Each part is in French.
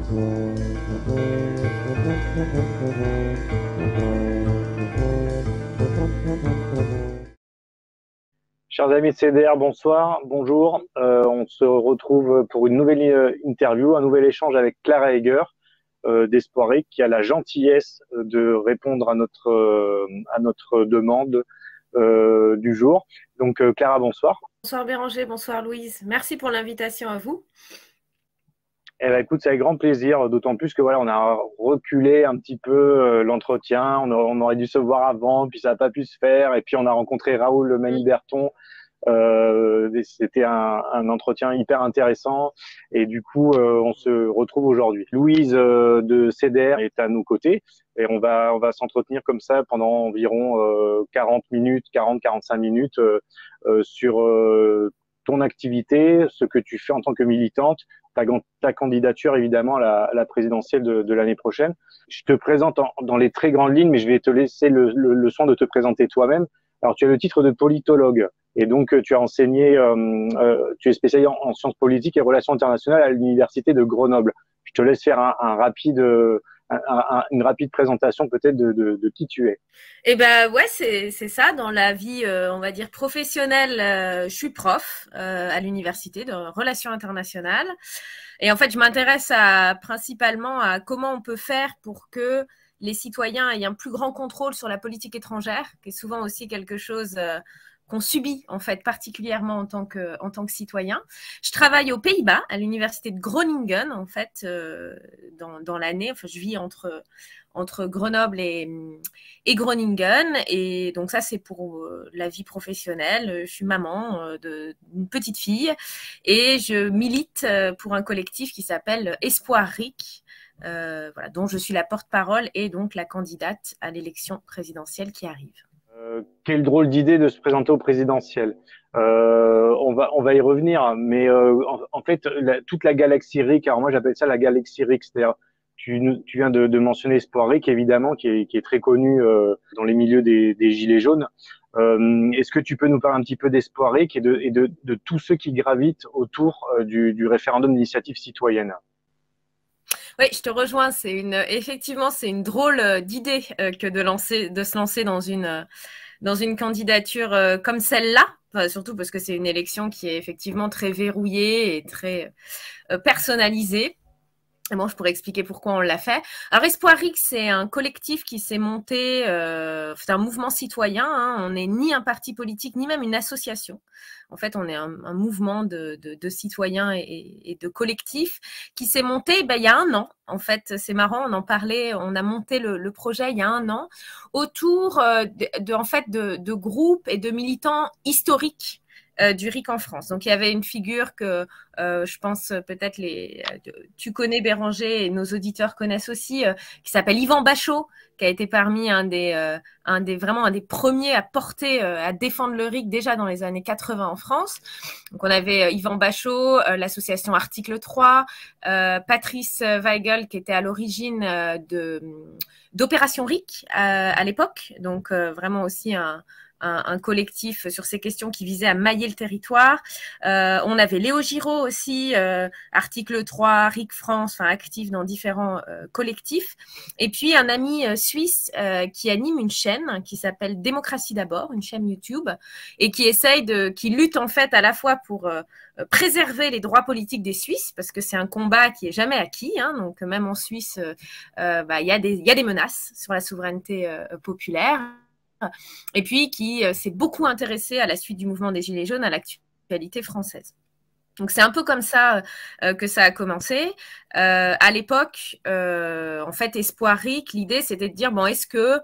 Chers amis de CDR, bonsoir, bonjour. On se retrouve pour une nouvelle interview, un nouvel échange avec Clara Heger d'Espoiric, qui a la gentillesse de répondre à notre demande du jour. Donc Clara, bonsoir. Bonsoir Béranger, bonsoir Louise. Merci pour l'invitation à vous. Eh ben, écoute, c'est avec grand plaisir, d'autant plus que voilà, on a reculé un petit peu l'entretien. On aurait dû se voir avant, puis ça n'a pas pu se faire. Et puis on a rencontré Raoul Maniberton. C'était un entretien hyper intéressant. Et du coup, on se retrouve aujourd'hui. Louise de CDR est à nos côtés. Et on va s'entretenir comme ça pendant environ 40 minutes, 40-45 minutes sur ton activité, ce que tu fais en tant que militante, ta candidature évidemment à la présidentielle de l'année prochaine. Je te présente dans les très grandes lignes, mais je vais te laisser le soin de te présenter toi-même. Alors, tu as le titre de politologue et donc tu as enseigné, tu es spécialisé en sciences politiques et relations internationales à l'université de Grenoble. Je te laisse faire une rapide présentation peut-être de qui tu es. Eh ben ouais, c'est ça. Dans la vie, on va dire professionnelle, je suis prof à l'université de relations internationales. Et en fait, je m'intéresse principalement à comment on peut faire pour que les citoyens aient un plus grand contrôle sur la politique étrangère, qui est souvent aussi quelque chose qu'on subit en fait particulièrement en tant que citoyen. Je travaille aux Pays-Bas à l'université de Groningen en fait dans l'année. Enfin, je vis entre Grenoble et Groningen, et donc ça c'est pour la vie professionnelle. Je suis maman d'une petite fille et je milite pour un collectif qui s'appelle Espoiric. Voilà, dont je suis la porte-parole et donc la candidate à l'élection présidentielle qui arrive. Quelle drôle d'idée de se présenter au présidentiel. On va y revenir, mais en fait, toute la galaxie RIC, alors moi j'appelle ça la galaxie RIC, c'est-à-dire tu viens de mentionner Espoiric, évidemment, qui est très connu dans les milieux des Gilets jaunes. Est-ce que tu peux nous parler un petit peu d'Espoiric et de tous ceux qui gravitent autour du référendum d'initiative citoyenne? Oui, je te rejoins. Effectivement, c'est une drôle d'idée que de se lancer dans une candidature comme celle-là. Enfin, surtout parce que c'est une élection qui est effectivement très verrouillée et très personnalisée. Et bon, je pourrais expliquer pourquoi on l'a fait. Alors, Espoiric, c'est un collectif qui s'est monté, c'est un mouvement citoyen. Hein. On n'est ni un parti politique, ni même une association. En fait, on est un mouvement de citoyens et de collectifs qui s'est monté il y a un an. En fait, c'est marrant, on en parlait, on a monté le projet il y a un an autour de groupes et de militants historiques du RIC en France. Donc, il y avait une figure que je pense peut-être tu connais Béranger et nos auditeurs connaissent aussi, qui s'appelle Yvan Bachot, qui a été parmi un des premiers à porter, à défendre le RIC déjà dans les années 80 en France. Donc, on avait Yvan Bachot, l'association Article 3, Patrice Weigel, qui était à l'origine d'Opération RIC à l'époque. Donc, vraiment aussi un collectif sur ces questions qui visait à mailler le territoire. On avait Léo Giraud aussi, Article 3, RIC France, enfin actif dans différents collectifs. Et puis un ami suisse qui anime une chaîne qui s'appelle Démocratie d'abord, une chaîne YouTube, et qui lutte en fait à la fois pour préserver les droits politiques des Suisses, parce que c'est un combat qui est jamais acquis, hein, donc même en Suisse, y a des menaces sur la souveraineté populaire. Et puis qui s'est beaucoup intéressé à la suite du mouvement des Gilets jaunes à l'actualité française. Donc c'est un peu comme ça que ça a commencé. À l'époque, en fait, Espoiric, l'idée c'était de dire est-ce que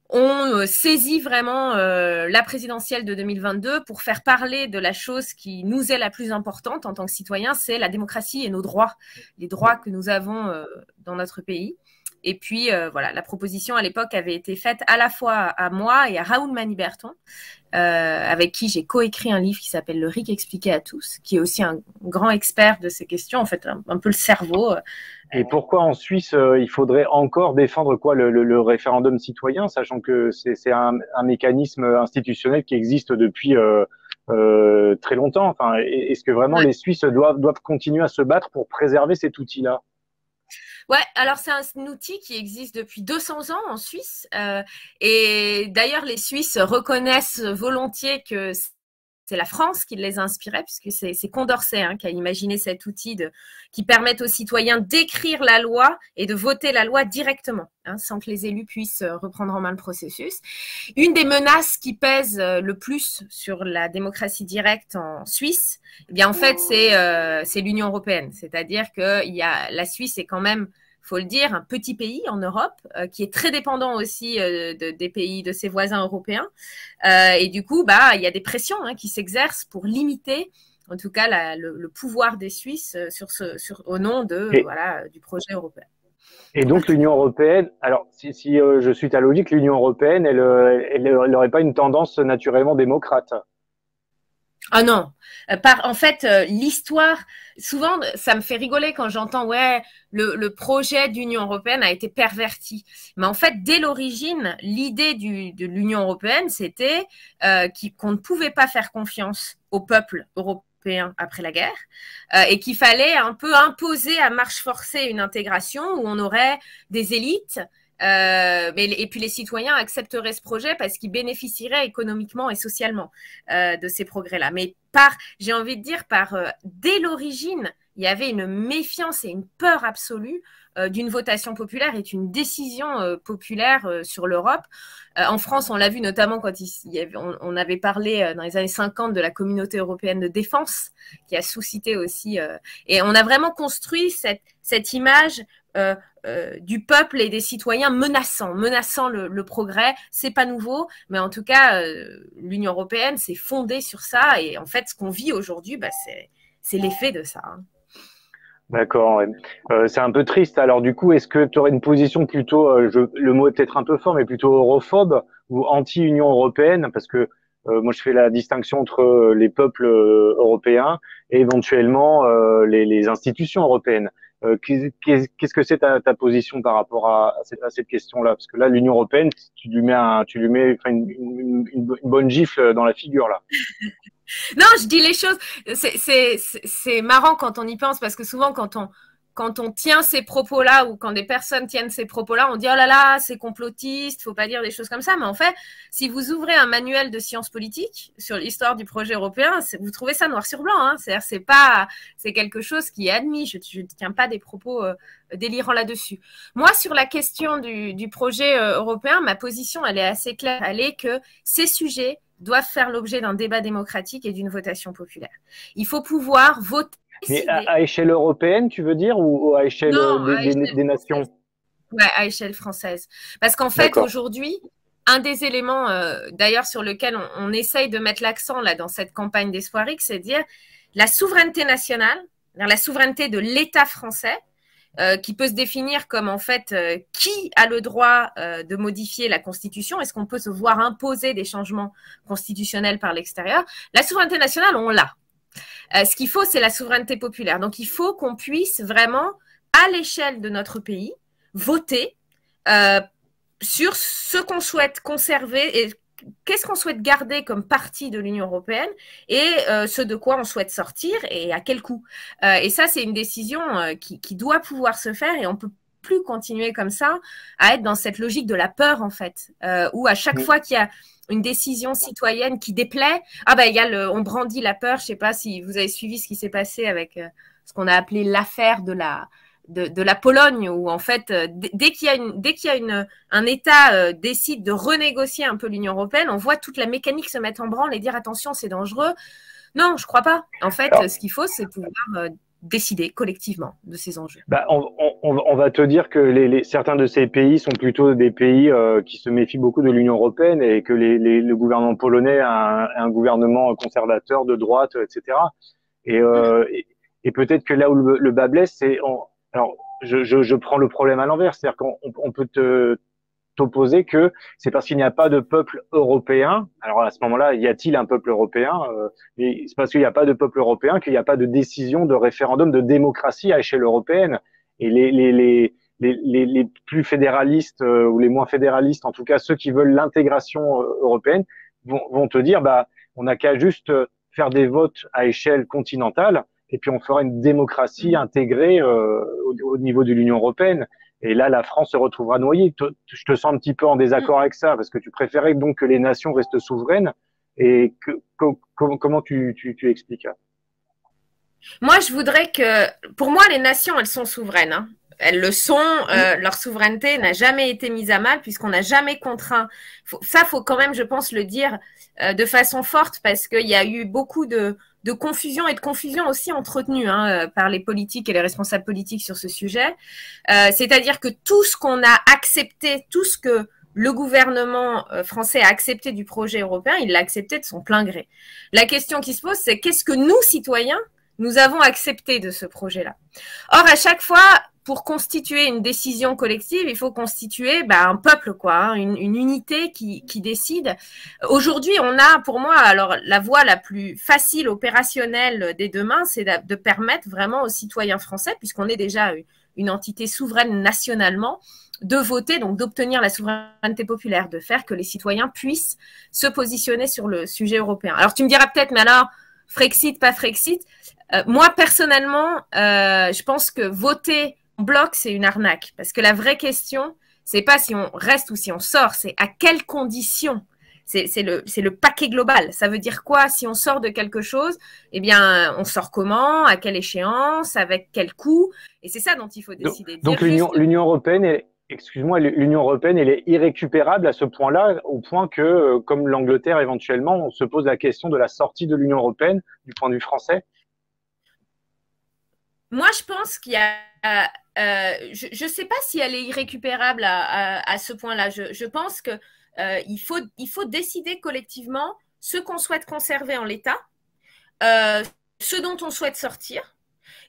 on saisit vraiment la présidentielle de 2022 pour faire parler de la chose qui nous est la plus importante en tant que citoyens, c'est la démocratie et nos droits, les droits que nous avons dans notre pays. Et puis, voilà, la proposition à l'époque avait été faite à la fois à moi et à Raoul Maniberton, avec qui j'ai coécrit un livre qui s'appelle Le RIC expliqué à tous, qui est aussi un grand expert de ces questions, en fait, un peu le cerveau. Et pourquoi en Suisse, il faudrait encore défendre le référendum citoyen, sachant que c'est un mécanisme institutionnel qui existe depuis très longtemps. Enfin, est-ce que vraiment les Suisses doivent continuer à se battre pour préserver cet outil-là? Ouais, alors c'est un outil qui existe depuis 200 ans en Suisse. Et d'ailleurs, les Suisses reconnaissent volontiers que c'est la France qui les a inspirés, puisque c'est Condorcet qui a imaginé cet outil qui permet aux citoyens d'écrire la loi et de voter la loi directement, sans que les élus puissent reprendre en main le processus. Une des menaces qui pèse le plus sur la démocratie directe en Suisse, eh bien en fait, c'est l'Union européenne. C'est-à-dire que la Suisse est quand même, faut le dire, un petit pays en Europe qui est très dépendant aussi des pays de ses voisins européens. Et du coup, il y a des pressions qui s'exercent pour limiter, en tout cas, le pouvoir des Suisses au nom du projet européen. Et donc l'Union européenne, alors si je suis ta logique, l'Union européenne, elle n'aurait pas une tendance naturellement démocrate. Ah non, en fait, l'histoire, souvent, ça me fait rigoler quand j'entends, ouais, le projet d'Union européenne a été perverti. Mais en fait, dès l'origine, l'idée de l'Union européenne, c'était qu'on ne pouvait pas faire confiance au peuple européen après la guerre et qu'il fallait un peu imposer à marche forcée une intégration où on aurait des élites. Et puis les citoyens accepteraient ce projet parce qu'ils bénéficieraient économiquement et socialement de ces progrès-là. Mais j'ai envie de dire, dès l'origine, il y avait une méfiance et une peur absolue d'une votation populaire et d'une décision populaire sur l'Europe. En France, on l'a vu notamment quand on avait parlé dans les années 50 de la communauté européenne de défense, qui a suscité aussi. Et on a vraiment construit cette image du peuple et des citoyens menaçant le progrès. C'est pas nouveau, mais en tout cas, l'Union européenne s'est fondée sur ça. Et en fait, ce qu'on vit aujourd'hui, c'est l'effet de ça. D'accord. Ouais. C'est un peu triste. Alors du coup, est-ce que tu aurais une position plutôt, le mot est peut-être un peu fort, mais plutôt europhobe ou anti-Union européenne? Parce que moi, je fais la distinction entre les peuples européens et éventuellement les institutions européennes. Qu'est-ce que c'est ta position par rapport à cette question-là? Parce que là, l'Union européenne, tu lui mets enfin, une bonne gifle dans la figure là. Non, je dis les choses. C'est marrant quand on y pense parce que souvent, quand on tient ces propos-là ou quand des personnes tiennent ces propos-là, on dit oh là là, c'est complotiste, faut pas dire des choses comme ça. Mais en fait, si vous ouvrez un manuel de sciences politiques sur l'histoire du projet européen, vous trouvez ça noir sur blanc. C'est-à-dire, c'est quelque chose qui est admis. Je ne tiens pas des propos délirants là-dessus. Moi, sur la question du projet européen, ma position, elle est assez claire. Elle est que ces sujets doivent faire l'objet d'un débat démocratique et d'une votation populaire. Il faut pouvoir voter. Mais à échelle européenne, tu veux dire, ou à échelle des nations? Ouais, à échelle française. Parce qu'en fait, aujourd'hui, un des éléments, d'ailleurs, sur lequel on essaye de mettre l'accent là dans cette campagne d'Espoir X, c'est de dire la souveraineté nationale, la souveraineté de l'État français, qui peut se définir comme en fait qui a le droit de modifier la Constitution. Est-ce qu'on peut se voir imposer des changements constitutionnels par l'extérieur? La souveraineté nationale, on l'a. Ce qu'il faut, c'est la souveraineté populaire. Donc, il faut qu'on puisse vraiment, à l'échelle de notre pays, voter sur ce qu'on souhaite conserver et qu'est-ce qu'on souhaite garder comme partie de l'Union européenne et ce de quoi on souhaite sortir et à quel coût. Et ça, c'est une décision qui doit pouvoir se faire et on peut plus continuer comme ça à être dans cette logique de la peur, en fait, où à chaque fois qu'il y a une décision citoyenne qui déplaît, on brandit la peur. Je sais pas si vous avez suivi ce qui s'est passé avec ce qu'on a appelé l'affaire de la Pologne, où en fait, dès qu'il y a un État décide de renégocier un peu l'Union européenne, on voit toute la mécanique se mettre en branle et dire attention, c'est dangereux. Non, je crois pas. En fait, ce qu'il faut, c'est pouvoir décider collectivement de ces enjeux. On va te dire que certains de ces pays sont plutôt des pays qui se méfient beaucoup de l'Union européenne et que le gouvernement polonais a un gouvernement conservateur de droite, etc. Et peut-être que là où le bas blesse, c'est alors je prends le problème à l'envers, c'est-à-dire qu'on peut t'opposer que c'est parce qu'il n'y a pas de peuple européen. Alors à ce moment-là, y a-t-il un peuple européen? Mais c'est parce qu'il n'y a pas de peuple européen qu'il n'y a pas de décision de référendum de démocratie à échelle européenne. Et les plus fédéralistes ou les moins fédéralistes, en tout cas ceux qui veulent l'intégration européenne, vont te dire on n'a qu'à juste faire des votes à échelle continentale et puis on fera une démocratie intégrée au niveau de l'Union européenne. Et là, la France se retrouvera noyée. Je te sens un petit peu en désaccord avec ça, parce que tu préférais donc que les nations restent souveraines. Et comment tu expliques ça? Moi, je voudrais que, pour moi, les nations, elles sont souveraines, hein. Elles le sont. Leur souveraineté n'a jamais été mise à mal puisqu'on n'a jamais contraint. Ça, faut quand même, je pense, le dire de façon forte parce qu'il y a eu beaucoup de confusion et de confusion aussi entretenue par les politiques et les responsables politiques sur ce sujet. C'est-à-dire que tout ce qu'on a accepté, tout ce que le gouvernement français a accepté du projet européen, il l'a accepté de son plein gré. La question qui se pose, c'est qu'est-ce que nous, citoyens, nous avons accepté de ce projet-là. Or, à chaque fois, pour constituer une décision collective, il faut constituer un peuple, quoi, une unité qui décide. Aujourd'hui, on a, pour moi, alors la voie la plus facile, opérationnelle des demain, c'est de permettre vraiment aux citoyens français, puisqu'on est déjà une entité souveraine nationalement, de voter, donc d'obtenir la souveraineté populaire, de faire que les citoyens puissent se positionner sur le sujet européen. Alors, tu me diras peut-être, mais alors, Frexit, pas Frexit. Moi, personnellement, je pense que voter en bloc, c'est une arnaque. Parce que la vraie question, c'est pas si on reste ou si on sort, c'est à quelles conditions. C'est le paquet global. Ça veut dire quoi? Si on sort de quelque chose, eh bien, on sort comment? À quelle échéance? Avec quel coût? Et c'est ça dont il faut décider. Donc l'Union européenne, excuse-moi, l'Union européenne, elle est irrécupérable à ce point-là, au point que, comme l'Angleterre éventuellement, on se pose la question de la sortie de l'Union européenne du point de vue français. Moi, je pense qu'il y a. Je ne sais pas si elle est irrécupérable à ce point-là. Je pense que il faut décider collectivement ce qu'on souhaite conserver en l'état, ce dont on souhaite sortir,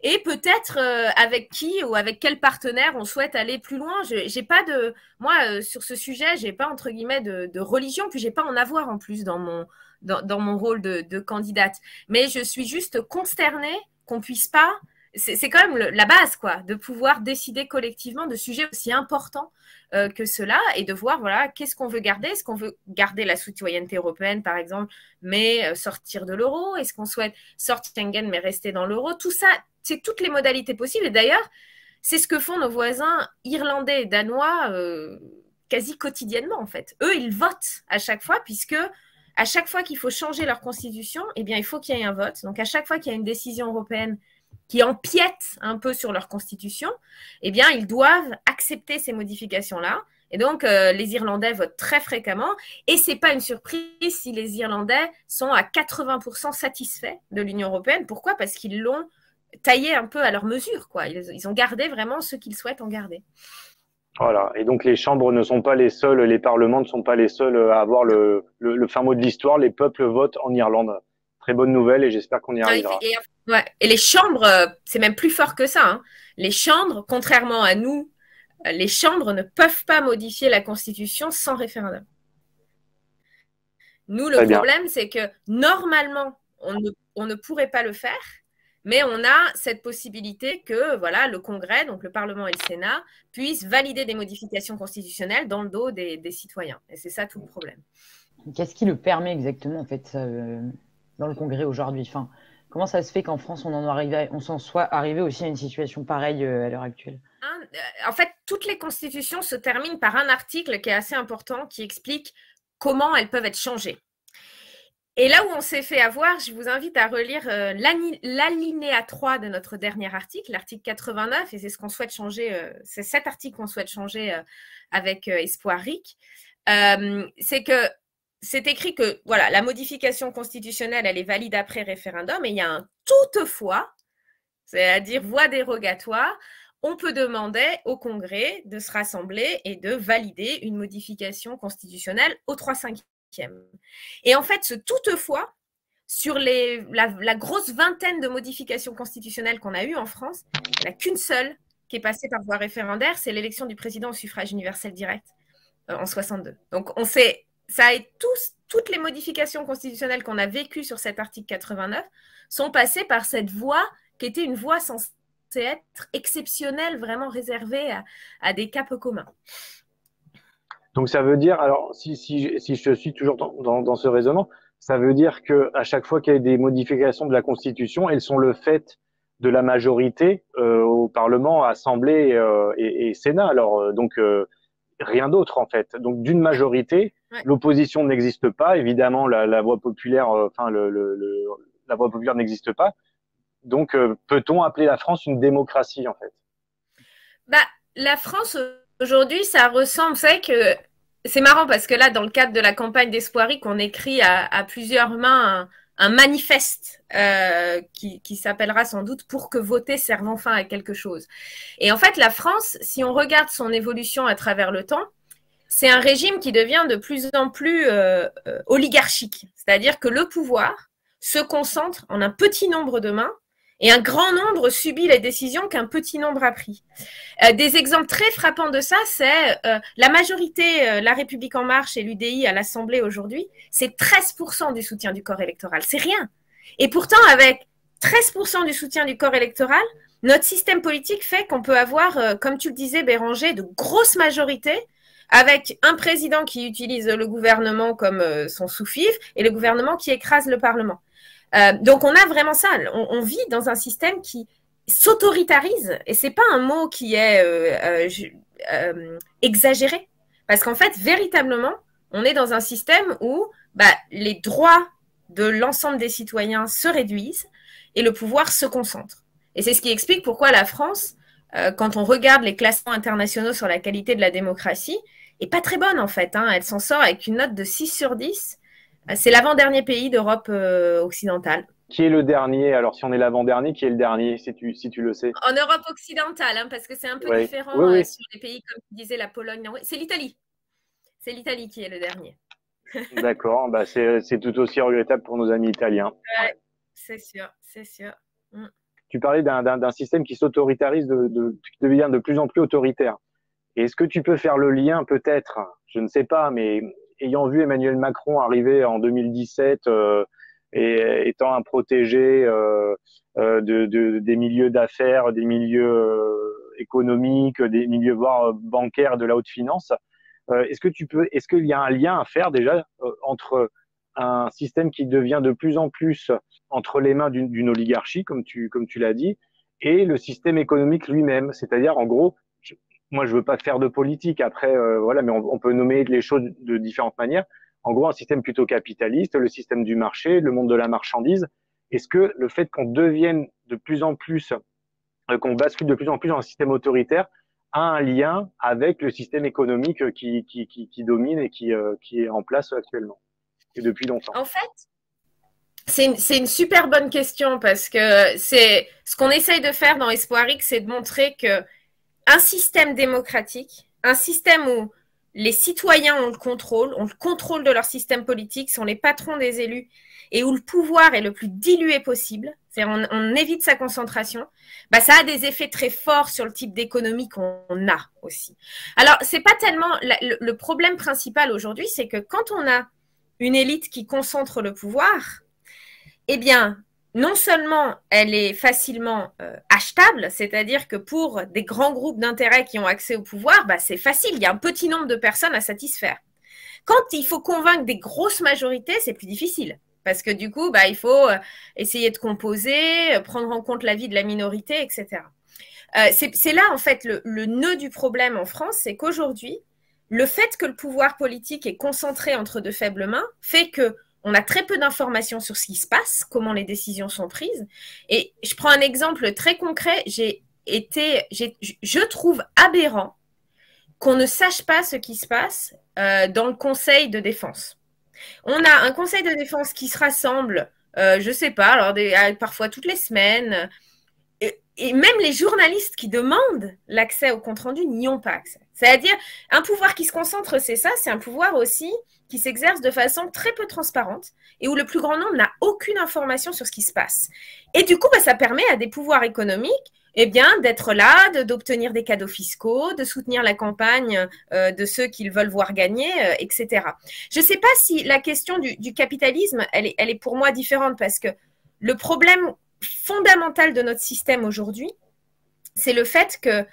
et peut-être avec qui ou avec quel partenaire on souhaite aller plus loin. J'ai pas de, moi, sur ce sujet, j'ai pas entre guillemets de religion, puis j'ai pas en avoir en plus dans mon rôle de candidate. Mais je suis juste consternée qu'on puisse pas. C'est quand même la base, quoi, de pouvoir décider collectivement de sujets aussi importants que cela et de voir, voilà, qu'est-ce qu'on veut garder. Est-ce qu'on veut garder la citoyenneté européenne, par exemple, mais sortir de l'euro? Est-ce qu'on souhaite sortir Schengen, mais rester dans l'euro? Tout ça, c'est toutes les modalités possibles. Et d'ailleurs, c'est ce que font nos voisins irlandais et danois quasi quotidiennement, en fait. Eux, ils votent à chaque fois, puisque à chaque fois qu'il faut changer leur constitution, eh bien, il faut qu'il y ait un vote. Donc, à chaque fois qu'il y a une décision européenne qui empiètent un peu sur leur constitution, eh bien, ils doivent accepter ces modifications-là. Et donc, les Irlandais votent très fréquemment. Et ce n'est pas une surprise si les Irlandais sont à 80% satisfaits de l'Union européenne. Pourquoi? Parce qu'ils l'ont taillé un peu à leur mesure, quoi. Ils ont gardé vraiment ce qu'ils souhaitent en garder. Voilà. Et donc, les chambres ne sont pas les seuls, les parlements ne sont pas les seuls à avoir le fin mot de l'histoire. Les peuples votent en Irlande. Très bonne nouvelle et j'espère qu'on y arrivera. Et les chambres, c'est même plus fort que ça, hein. Les chambres, contrairement à nous, les chambres ne peuvent pas modifier la Constitution sans référendum. Nous, le problème, c'est que normalement, on ne pourrait pas le faire, mais on a cette possibilité que voilà, le Congrès, donc le Parlement et le Sénat, puissent valider des modifications constitutionnelles dans le dos des citoyens. Et c'est ça tout le problème. Qu'est-ce qui le permet exactement, en fait, dans le Congrès aujourd'hui? Enfin, comment ça se fait qu'en France, on s'en soit arrivé aussi à une situation pareille à l'heure actuelle? En fait, toutes les constitutions se terminent par un article qui est assez important, qui explique comment elles peuvent être changées. Et là où on s'est fait avoir, je vous invite à relire l'alinéa 3 de notre dernier article, l'article 89, et c'est ce qu'on souhaite changer, c'est cet article qu'on souhaite changer avec Espoir RIC. C'est que c'est écrit que voilà, la modification constitutionnelle, elle est valide après référendum, et il y a un toutefois, c'est-à-dire voie dérogatoire. On peut demander au Congrès de se rassembler et de valider une modification constitutionnelle au 3/5. Et en fait, ce toutefois, sur la grosse vingtaine de modifications constitutionnelles qu'on a eues en France, il n'y en a qu'une seule qui est passée par voie référendaire, c'est l'élection du président au suffrage universel direct en 62. Donc, toutes les modifications constitutionnelles qu'on a vécues sur cet article 89 sont passées par cette voie qui était une voie censée être exceptionnelle, vraiment réservée à des cas peu communs. Donc ça veut dire, alors si je suis toujours dans ce raisonnement, ça veut dire que à chaque fois qu'il y a des modifications de la Constitution, elles sont le fait de la majorité au Parlement, Assemblée et Sénat. Alors rien d'autre en fait. Donc d'une majorité, Ouais. l'opposition n'existe pas. Évidemment, la voix populaire, la voix populaire n'existe pas. Donc peut-on appeler la France une démocratie en fait? Bah, la France aujourd'hui, ça ressemble. Vous savez que c'est marrant parce que là, dans le cadre de la campagne d'Espoiric, on écrit à plusieurs mains un manifeste qui s'appellera sans doute Pour que voter serve enfin à quelque chose. Et en fait, la France, si on regarde son évolution à travers le temps, c'est un régime qui devient de plus en plus oligarchique. C'est-à-dire que le pouvoir se concentre en un petit nombre de mains et un grand nombre subit les décisions qu'un petit nombre a prises. Des exemples très frappants de ça, c'est la majorité, La République En Marche et l'UDI à l'Assemblée aujourd'hui, c'est 13% du soutien du corps électoral. C'est rien. Et pourtant, avec 13% du soutien du corps électoral, notre système politique fait qu'on peut avoir, comme tu le disais, Béranger, de grosses majorités avec un président qui utilise le gouvernement comme son sous-fifre et le gouvernement qui écrase le Parlement. Donc on a vraiment ça. On vit dans un système qui s'autoritarise, et c'est pas un mot qui est exagéré, parce qu'en fait, véritablement, on est dans un système où les droits de l'ensemble des citoyens se réduisent et le pouvoir se concentre. Et c'est ce qui explique pourquoi la France, quand on regarde les classements internationaux sur la qualité de la démocratie, est pas très bonne en fait. Elle s'en sort avec une note de 6 sur 10. C'est l'avant-dernier pays d'Europe occidentale. Qui est le dernier? Alors, si on est l'avant-dernier, qui est le dernier, si tu le sais? En Europe occidentale, parce que c'est un peu différent oui. sur les pays, comme tu disais, la Pologne. C'est l'Italie. C'est l'Italie qui est le dernier. D'accord, c'est tout aussi regrettable pour nos amis italiens. Ouais. C'est sûr, c'est sûr. Tu parlais d'un système qui s'autoritarise, qui devient de plus en plus autoritaire. Est-ce que tu peux faire le lien, peut-être, je ne sais pas, mais ayant vu Emmanuel Macron arriver en 2017 et étant un protégé des milieux d'affaires, des milieux économiques, des milieux voire bancaires, de la haute finance, est-ce qu'il y a un lien à faire déjà entre un système qui devient de plus en plus entre les mains d'une oligarchie, comme tu l'as dit, et le système économique lui-même? C'est-à-dire, en gros, moi, je veux pas faire de politique après, mais on peut nommer les choses de différentes manières. En gros, un système plutôt capitaliste, le système du marché, le monde de la marchandise. Est-ce que le fait qu'on devienne de plus en plus, qu'on bascule de plus en plus dans un système autoritaire, a un lien avec le système économique qui domine et qui est en place actuellement et depuis longtemps? En fait, c'est une super bonne question, parce que c'est ce qu'on essaye de faire dans Espoiric, c'est de montrer que un système démocratique, un système où les citoyens ont le contrôle de leur système politique, sont les patrons des élus, et où le pouvoir est le plus dilué possible, c'est-à-dire on évite sa concentration, ça a des effets très forts sur le type d'économie qu'on a aussi. Alors, c'est pas tellement le problème principal aujourd'hui, c'est que quand on a une élite qui concentre le pouvoir, eh bien, non seulement elle est facilement achetable, c'est-à-dire que pour des grands groupes d'intérêts qui ont accès au pouvoir, c'est facile, il y a un petit nombre de personnes à satisfaire. Quand il faut convaincre des grosses majorités, c'est plus difficile, parce que du coup, il faut essayer de composer, prendre en compte l'avis de la minorité, etc. C'est là, en fait, le nœud du problème en France, c'est qu'aujourd'hui, le fait que le pouvoir politique est concentré entre de faibles mains fait que on a très peu d'informations sur ce qui se passe, comment les décisions sont prises. Et je prends un exemple très concret. Je trouve aberrant qu'on ne sache pas ce qui se passe dans le Conseil de défense. On a un Conseil de défense qui se rassemble, je ne sais pas, alors parfois toutes les semaines. Et même les journalistes qui demandent l'accès au compte-rendu n'y ont pas accès. C'est-à-dire, un pouvoir qui se concentre, c'est ça, c'est un pouvoir aussi qui s'exerce de façon très peu transparente et où le plus grand nombre n'a aucune information sur ce qui se passe. Et du coup, ça permet à des pouvoirs économiques d'être là, d'obtenir des cadeaux fiscaux, de soutenir la campagne de ceux qu'ils veulent voir gagner, etc. Je ne sais pas si la question du capitalisme, elle est pour moi différente, parce que le problème fondamental de notre système aujourd'hui, c'est le fait que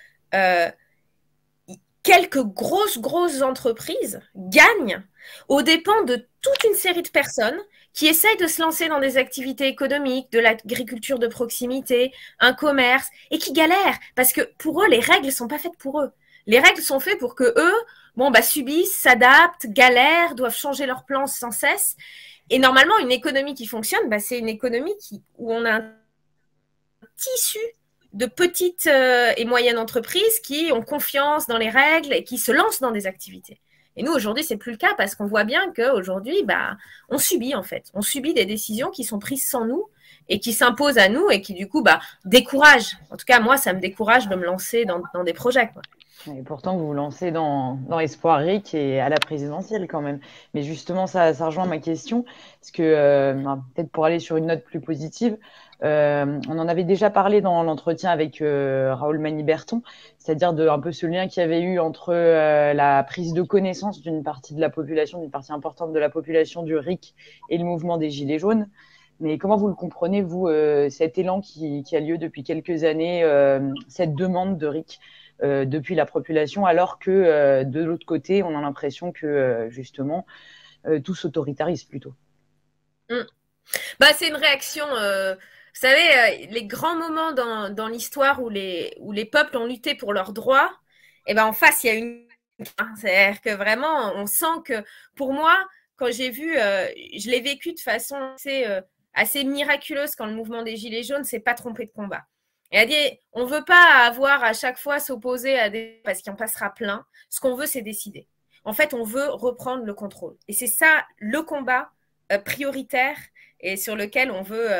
quelques grosses entreprises gagnent aux dépens de toute une série de personnes qui essayent de se lancer dans des activités économiques, de l'agriculture de proximité, un commerce, et qui galèrent, parce que pour eux, les règles ne sont pas faites pour eux. Les règles sont faites pour que eux, subissent, s'adaptent, galèrent, doivent changer leurs plans sans cesse. Et normalement, une économie qui fonctionne, c'est une économie où on a un tissu de petites et moyennes entreprises qui ont confiance dans les règles et qui se lancent dans des activités. Et nous, aujourd'hui, c'est plus le cas parce qu'on voit bien qu'aujourd'hui, on subit en fait. On subit des décisions qui sont prises sans nous et qui s'imposent à nous et qui, du coup, découragent. En tout cas, moi, ça me décourage de me lancer dans des projets, quoi. Et pourtant, vous vous lancez dans Espoir RIC et à la présidentielle quand même. Mais justement, ça rejoint ma question. Parce que, peut-être pour aller sur une note plus positive, on en avait déjà parlé dans l'entretien avec Raoul Maniberton, c'est-à-dire de un peu ce lien qu'il y avait eu entre la prise de connaissance d'une partie de la population, d'une partie importante de la population du RIC et le mouvement des Gilets jaunes. Mais comment vous le comprenez, vous, cet élan qui a lieu depuis quelques années, cette demande de RIC depuis la population, alors que de l'autre côté, on a l'impression que justement, tout s'autoritarise plutôt. C'est une réaction. Vous savez, les grands moments dans l'histoire où les peuples ont lutté pour leurs droits, en face, il y a une. C'est-à-dire que vraiment, on sent que, pour moi, quand j'ai vu, je l'ai vécu de façon assez miraculeuse quand le mouvement des Gilets jaunes s'est pas trompé de combat. Et on ne veut pas avoir à chaque fois s'opposer à parce qu'il en passera plein. Ce qu'on veut, c'est décider. En fait, on veut reprendre le contrôle. Et c'est ça le combat prioritaire et sur lequel on veut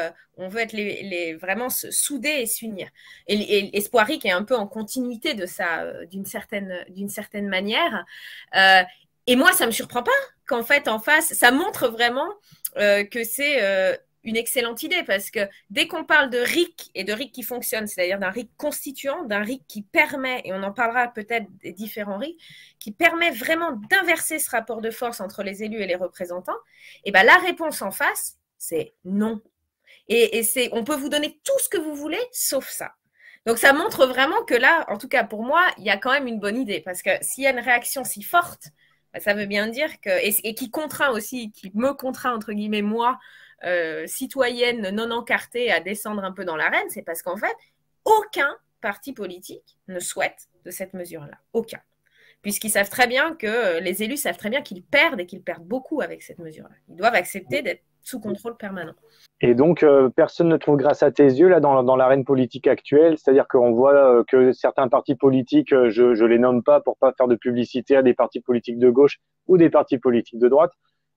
être vraiment se souder et s'unir. Et Espoir RIC est un peu en continuité de ça, d'une certaine manière. Et moi, ça ne me surprend pas qu'en fait, en face, ça montre vraiment que c'est une excellente idée, parce que dès qu'on parle de RIC et de RIC qui fonctionne, c'est-à-dire d'un RIC constituant, d'un RIC qui permet, et on en parlera peut-être des différents RIC, qui permet vraiment d'inverser ce rapport de force entre les élus et les représentants, et la réponse en face, c'est non. Et on peut vous donner tout ce que vous voulez, sauf ça. Donc ça montre vraiment que là, en tout cas pour moi, il y a quand même une bonne idée, parce que s'il y a une réaction si forte, ça veut bien dire que, et qui contraint aussi, qui me contraint entre guillemets moi, citoyenne non encartée à descendre un peu dans l'arène, c'est parce qu'en fait, aucun parti politique ne souhaite de cette mesure-là. Aucun. Puisqu'ils savent très bien que les élus savent très bien qu'ils perdent et qu'ils perdent beaucoup avec cette mesure-là. Ils doivent accepter d'être sous contrôle permanent. Et donc, personne ne trouve grâce à tes yeux là dans l'arène politique actuelle, c'est-à-dire qu'on voit que certains partis politiques, je les nomme pas pour pas faire de publicité à des partis politiques de gauche ou des partis politiques de droite,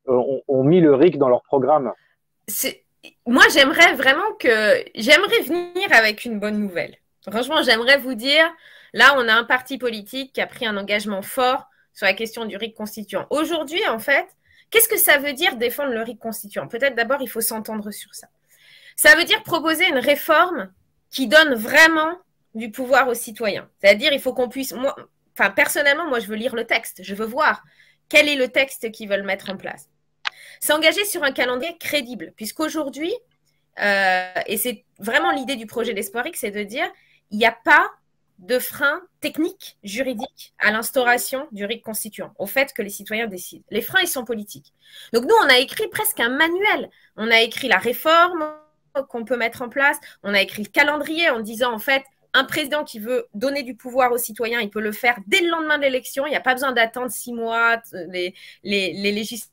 ont mis le RIC dans leur programme. Moi, j'aimerais venir avec une bonne nouvelle. Franchement, j'aimerais vous dire, là, on a un parti politique qui a pris un engagement fort sur la question du RIC constituant. Aujourd'hui, en fait, qu'est-ce que ça veut dire défendre le RIC constituant? Peut-être d'abord, il faut s'entendre sur ça. Ça veut dire proposer une réforme qui donne vraiment du pouvoir aux citoyens. C'est-à-dire, il faut qu'on puisse... personnellement, moi, je veux lire le texte. Je veux voir quel est le texte qu'ils veulent mettre en place. S'engager sur un calendrier crédible, puisqu'aujourd'hui, et c'est vraiment l'idée du projet d'Espoir RIC, c'est de dire il n'y a pas de frein technique, juridique à l'instauration du RIC constituant, au fait que les citoyens décident. Les freins, ils sont politiques. Donc nous, on a écrit presque un manuel. On a écrit la réforme qu'on peut mettre en place. On a écrit le calendrier en disant, en fait, un président qui veut donner du pouvoir aux citoyens, il peut le faire dès le lendemain de l'élection. Il n'y a pas besoin d'attendre 6 mois, les législatives.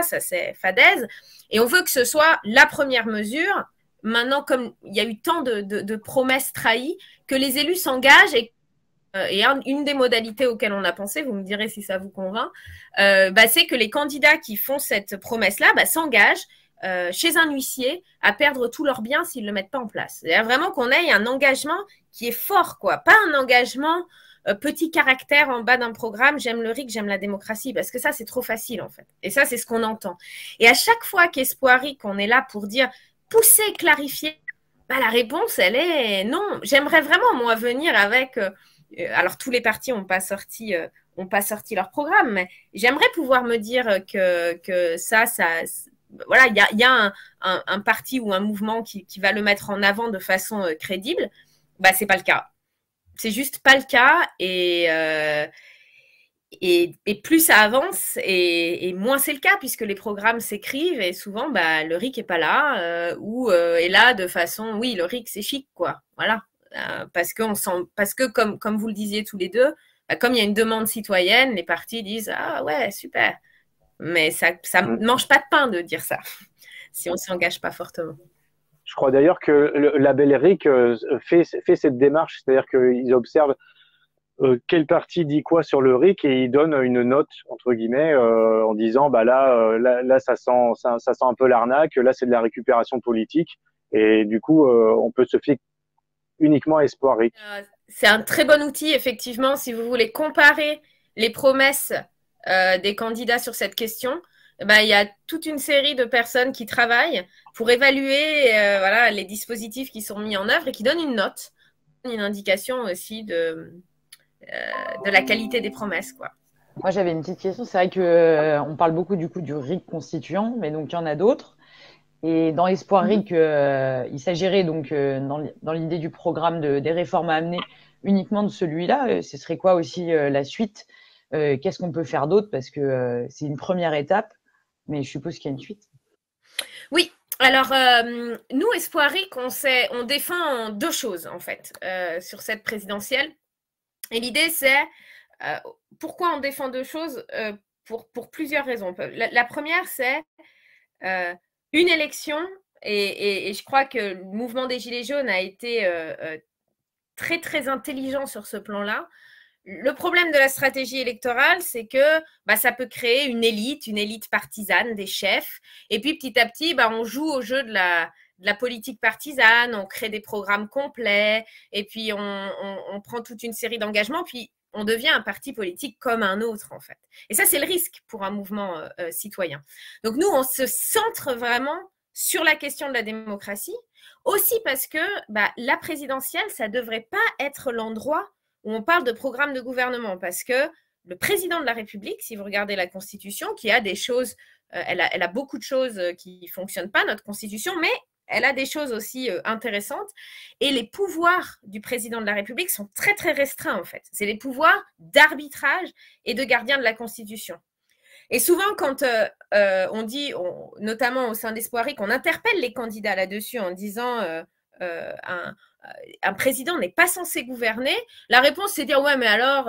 Ça c'est fadaise, et on veut que ce soit la première mesure. Maintenant, comme il y a eu tant de promesses trahies, que les élus s'engagent et une des modalités auxquelles on a pensé, vous me direz si ça vous convainc, c'est que les candidats qui font cette promesse-là s'engagent chez un huissier à perdre tous leurs biens s'ils ne le mettent pas en place. C'est-à-dire vraiment qu'on ait un engagement qui est fort, quoi. Pas un engagement petit caractère en bas d'un programme, j'aime le RIC, j'aime la démocratie, parce que ça, c'est trop facile, en fait. Et ça, c'est ce qu'on entend. Et à chaque fois qu'Espoir RIC, on est là pour dire, pousser, clarifier, la réponse, elle est non. J'aimerais vraiment, moi, venir avec... alors, tous les partis n'ont pas sorti leur programme, mais j'aimerais pouvoir me dire que ça voilà, il y a un parti ou un mouvement qui va le mettre en avant de façon crédible. C'est pas le cas. C'est juste pas le cas, et Et plus ça avance, et moins c'est le cas, puisque les programmes s'écrivent, et souvent, bah, le RIC n'est pas là, ou est là de façon, oui, le RIC, c'est chic, quoi. Voilà. Parce que comme vous le disiez tous les deux, bah, comme il y a une demande citoyenne, les partis disent, ah ouais, super. Mais ça ne mange pas de pain de dire ça, si on ne s'y engage pas fortement. Je crois d'ailleurs que le label RIC fait cette démarche, c'est-à-dire qu'ils observent quel parti dit quoi sur le RIC et ils donnent une note entre guillemets en disant bah là ça sent un peu l'arnaque, là c'est de la récupération politique et du coup on peut se fier uniquement à Espoir RIC. C'est un très bon outil effectivement si vous voulez comparer les promesses des candidats sur cette question. Ben, il y a toute une série de personnes qui travaillent pour évaluer voilà, les dispositifs qui sont mis en œuvre et qui donnent une note, une indication aussi de la qualité des promesses, quoi. Moi, j'avais une petite question. C'est vrai que on parle beaucoup du coup du RIC constituant, mais donc il y en a d'autres. Et dans Espoir RIC, il s'agirait donc dans l'idée du programme des réformes à amener uniquement de celui-là. Ce serait quoi aussi la suite? Qu'est-ce qu'on peut faire d'autre? Parce que c'est une première étape, mais je suppose qu'il y a une suite. Oui. Alors, nous, Espoir RIC, on défend deux choses, en fait, sur cette présidentielle. Et l'idée, c'est pourquoi on défend deux choses pour plusieurs raisons. La première, c'est une élection, et je crois que le mouvement des Gilets jaunes a été très, très intelligent sur ce plan-là. Le problème de la stratégie électorale, c'est que bah, ça peut créer une élite partisane des chefs. Et puis petit à petit, bah, on joue au jeu de la politique partisane, on crée des programmes complets, et puis on prend toute une série d'engagements, puis on devient un parti politique comme un autre, en fait. Et ça, c'est le risque pour un mouvement citoyen. Donc nous, on se centre vraiment sur la question de la démocratie, aussi parce que bah, la présidentielle, ça ne devrait pas être l'endroit où on parle de programme de gouvernement, parce que le président de la République, si vous regardez la Constitution, qui a des choses, elle a beaucoup de choses qui ne fonctionnent pas, notre Constitution, mais elle a des choses aussi intéressantes. Et les pouvoirs du président de la République sont très, très restreints, en fait. C'est les pouvoirs d'arbitrage et de gardien de la Constitution. Et souvent, quand on dit, notamment au sein d'Espoir RIC, on interpelle les candidats là-dessus en disant un président n'est pas censé gouverner, la réponse c'est dire ouais mais alors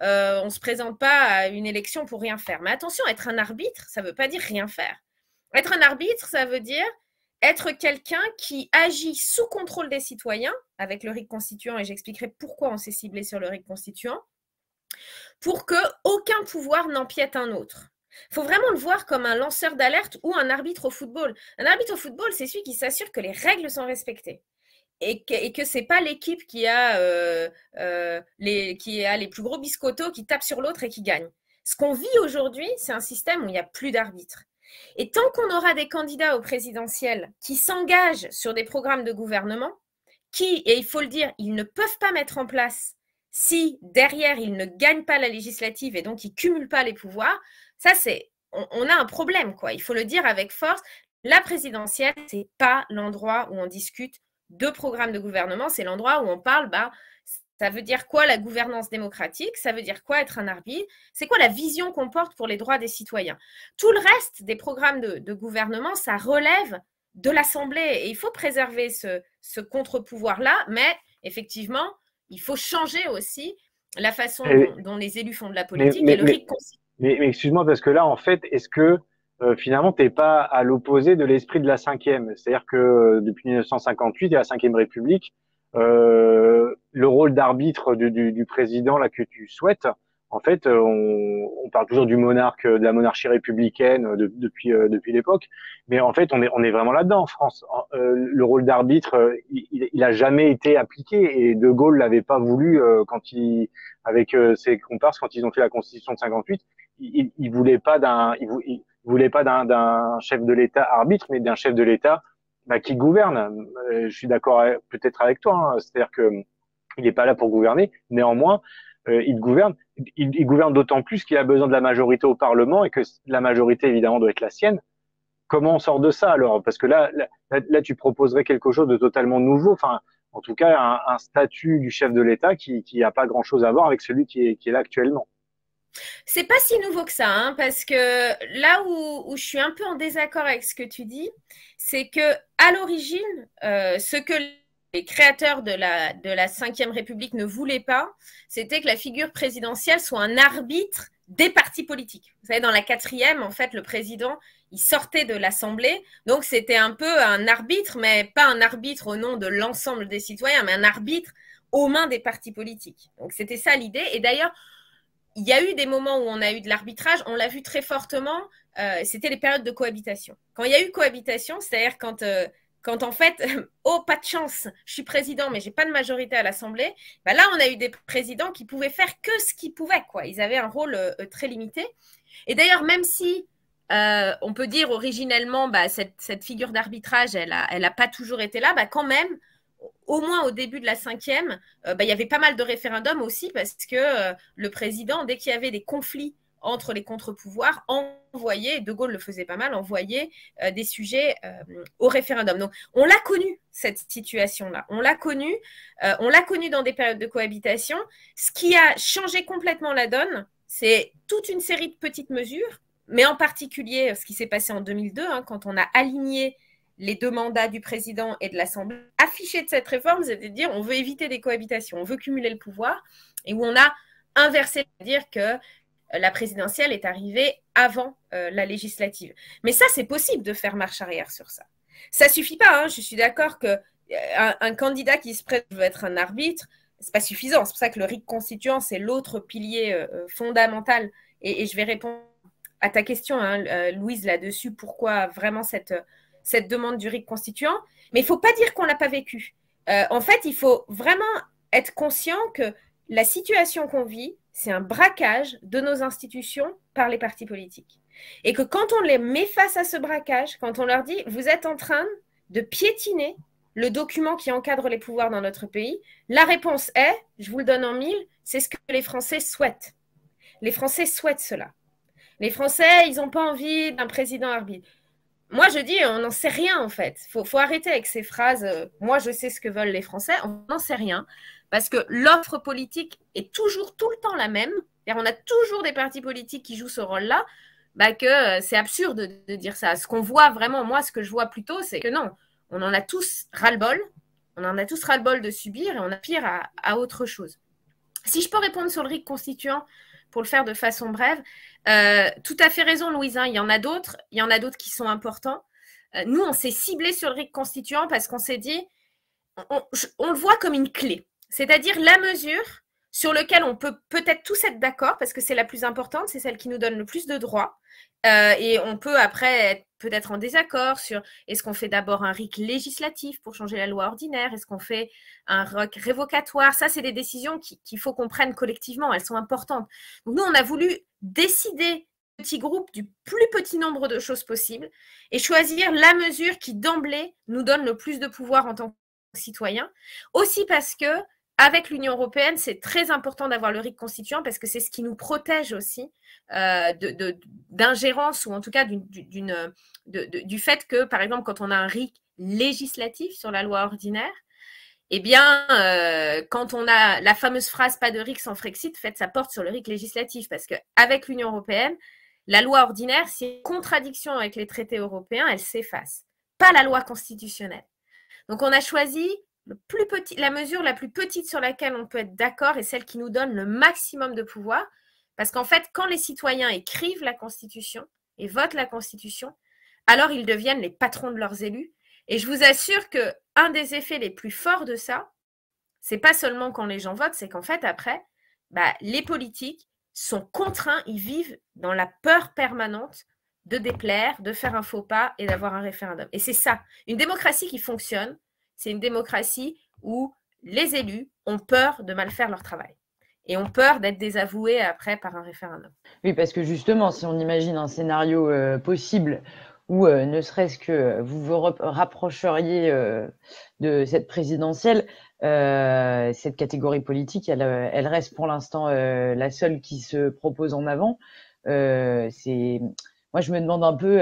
on ne se présente pas à une élection pour rien faire. Mais attention, être un arbitre, ça ne veut pas dire rien faire. Être un arbitre, ça veut dire être quelqu'un qui agit sous contrôle des citoyens avec le RIC constituant, et j'expliquerai pourquoi on s'est ciblé sur le RIC constituant, pour qu'aucun pouvoir n'empiète un autre. Il faut vraiment le voir comme un lanceur d'alerte ou un arbitre au football. Un arbitre au football, c'est celui qui s'assure que les règles sont respectées. Et que ce n'est pas l'équipe qui a les plus gros biscottos qui tape sur l'autre et qui gagne. Ce qu'on vit aujourd'hui, c'est un système où il n'y a plus d'arbitre. Et tant qu'on aura des candidats au présidentiel qui s'engagent sur des programmes de gouvernement, qui, et il faut le dire, ils ne peuvent pas mettre en place si derrière ils ne gagnent pas la législative et donc ils ne cumulent pas les pouvoirs, ça c'est, on a un problème, quoi. Il faut le dire avec force. La présidentielle, ce n'est pas l'endroit où on discute de programmes de gouvernement, c'est l'endroit où on parle, bah, ça veut dire quoi la gouvernance démocratique, ça veut dire quoi être un arbitre, c'est quoi la vision qu'on porte pour les droits des citoyens. Tout le reste des programmes de gouvernement, ça relève de l'Assemblée et il faut préserver ce contre-pouvoir-là, mais effectivement, il faut changer aussi la façon dont les élus font de la politique et le RIC. Mais excuse-moi, parce que là, en fait, est-ce que finalement, t'es pas à l'opposé de l'esprit de la cinquième? C'est-à-dire que depuis 1958 et la Cinquième République, le rôle d'arbitre du président là que tu souhaites, en fait, on parle toujours du monarque, de la monarchie républicaine depuis l'époque, mais en fait, on est vraiment là-dedans en France. Le rôle d'arbitre, il a jamais été appliqué et De Gaulle l'avait pas voulu avec ses comparses quand ils ont fait la Constitution de 58. Il voulait pas il voulait pas d'un chef de l'État arbitre, mais d'un chef de l'État qui gouverne. Je suis d'accord peut-être avec toi, hein. C'est-à-dire que il n'est pas là pour gouverner. Néanmoins, il gouverne. Il gouverne d'autant plus qu'il a besoin de la majorité au Parlement et que la majorité, évidemment, doit être la sienne. Comment on sort de ça alors? Parce que là, tu proposerais quelque chose de totalement nouveau. Enfin, en tout cas, un statut du chef de l'État qui a pas grand-chose à voir avec celui qui est là actuellement. C'est pas si nouveau que ça, hein, parce que là où je suis un peu en désaccord avec ce que tu dis, c'est que à l'origine, ce que les créateurs de la Ve République ne voulaient pas, c'était que la figure présidentielle soit un arbitre des partis politiques. Vous savez, dans la quatrième, en fait, le président, il sortait de l'Assemblée, donc c'était un peu un arbitre, mais pas un arbitre au nom de l'ensemble des citoyens, mais un arbitre aux mains des partis politiques. Donc c'était ça l'idée. Et d'ailleurs, il y a eu des moments où on a eu de l'arbitrage, on l'a vu très fortement, c'était les périodes de cohabitation. Quand il y a eu cohabitation, c'est-à-dire quand en fait, oh, pas de chance, je suis président, mais j'ai pas de majorité à l'Assemblée, bah là, on a eu des présidents qui pouvaient faire que ce qu'ils pouvaient, quoi. Ils avaient un rôle très limité. Et d'ailleurs, même si on peut dire originellement, bah, cette figure d'arbitrage, elle a pas toujours été là, bah, quand même, au moins au début de la cinquième, bah, il y avait pas mal de référendums aussi parce que le président, dès qu'il y avait des conflits entre les contre-pouvoirs, envoyait, De Gaulle le faisait pas mal, envoyait des sujets au référendum. Donc, on l'a connu, cette situation-là. On l'a connu dans des périodes de cohabitation. Ce qui a changé complètement la donne, c'est toute une série de petites mesures, mais en particulier ce qui s'est passé en 2002, hein, quand on a aligné les deux mandats du président et de l'Assemblée. Affiché de cette réforme, c'est de dire on veut éviter des cohabitations, on veut cumuler le pouvoir, et où on a inversé, c'est-à-dire que la présidentielle est arrivée avant la législative. Mais ça, c'est possible de faire marche arrière sur ça. Ça suffit pas, hein, je suis d'accord que un candidat qui se prête veut être un arbitre, c'est pas suffisant. C'est pour ça que le RIC constituant, c'est l'autre pilier fondamental. Et je vais répondre à ta question, hein, Louise, là-dessus, pourquoi vraiment cette demande du RIC constituant, mais il ne faut pas dire qu'on ne l'a pas vécu. En fait, il faut vraiment être conscient que la situation qu'on vit, c'est un braquage de nos institutions par les partis politiques. Et que quand on les met face à ce braquage, quand on leur dit « vous êtes en train de piétiner le document qui encadre les pouvoirs dans notre pays », la réponse est, je vous le donne en mille, c'est ce que les Français souhaitent. Les Français souhaitent cela. Les Français, ils n'ont pas envie d'un président arbitre. Moi, je dis, on n'en sait rien en fait. Faut arrêter avec ces phrases. Moi, je sais ce que veulent les Français. On n'en sait rien parce que l'offre politique est toujours tout le temps la même. On a toujours des partis politiques qui jouent ce rôle-là. Bah que c'est absurde de dire ça. Ce qu'on voit vraiment, moi, ce que je vois plutôt, c'est que non, on en a tous ras-le-bol. On en a tous ras-le-bol de subir et on aspire à autre chose. Si je peux répondre sur le RIC constituant, pour le faire de façon brève, tout à fait raison, Louise, hein, il y en a d'autres qui sont importants. Nous, on s'est ciblé sur le RIC constituant parce qu'on s'est dit, on le voit comme une clé, c'est-à-dire la mesure sur laquelle on peut peut-être tous être d'accord, parce que c'est la plus importante, c'est celle qui nous donne le plus de droits, et on peut après être peut-être en désaccord sur est-ce qu'on fait d'abord un RIC législatif pour changer la loi ordinaire, est-ce qu'on fait un RIC révocatoire, ça c'est des décisions qu'il faut qu'on prenne collectivement, elles sont importantes. Donc nous on a voulu décider petit groupe du plus petit nombre de choses possibles et choisir la mesure qui d'emblée nous donne le plus de pouvoir en tant que citoyen, aussi parce que avec l'Union européenne, c'est très important d'avoir le RIC constituant parce que c'est ce qui nous protège aussi d'ingérence ou en tout cas du fait que, par exemple, quand on a un RIC législatif sur la loi ordinaire, eh bien, quand on a la fameuse phrase « pas de RIC sans Frexit », en fait, ça porte sur le RIC législatif parce qu'avec l'Union européenne, la loi ordinaire, si une contradiction avec les traités européens, elle s'efface, pas la loi constitutionnelle. Donc, on a choisi la mesure la plus petite sur laquelle on peut être d'accord et celle qui nous donne le maximum de pouvoir. Parce qu'en fait, quand les citoyens écrivent la Constitution et votent la Constitution, alors ils deviennent les patrons de leurs élus. Et je vous assure qu'un des effets les plus forts de ça, c'est pas seulement quand les gens votent, c'est qu'en fait, après, les politiques sont contraints, ils vivent dans la peur permanente de déplaire, de faire un faux pas et d'avoir un référendum. Et c'est ça. Une démocratie qui fonctionne, c'est une démocratie où les élus ont peur de mal faire leur travail et ont peur d'être désavoués après par un référendum. Oui, parce que justement, si on imagine un scénario possible où ne serait-ce que vous vous rapprocheriez de cette présidentielle, cette catégorie politique, elle reste pour l'instant la seule qui se propose en avant. Moi, je me demande un peu,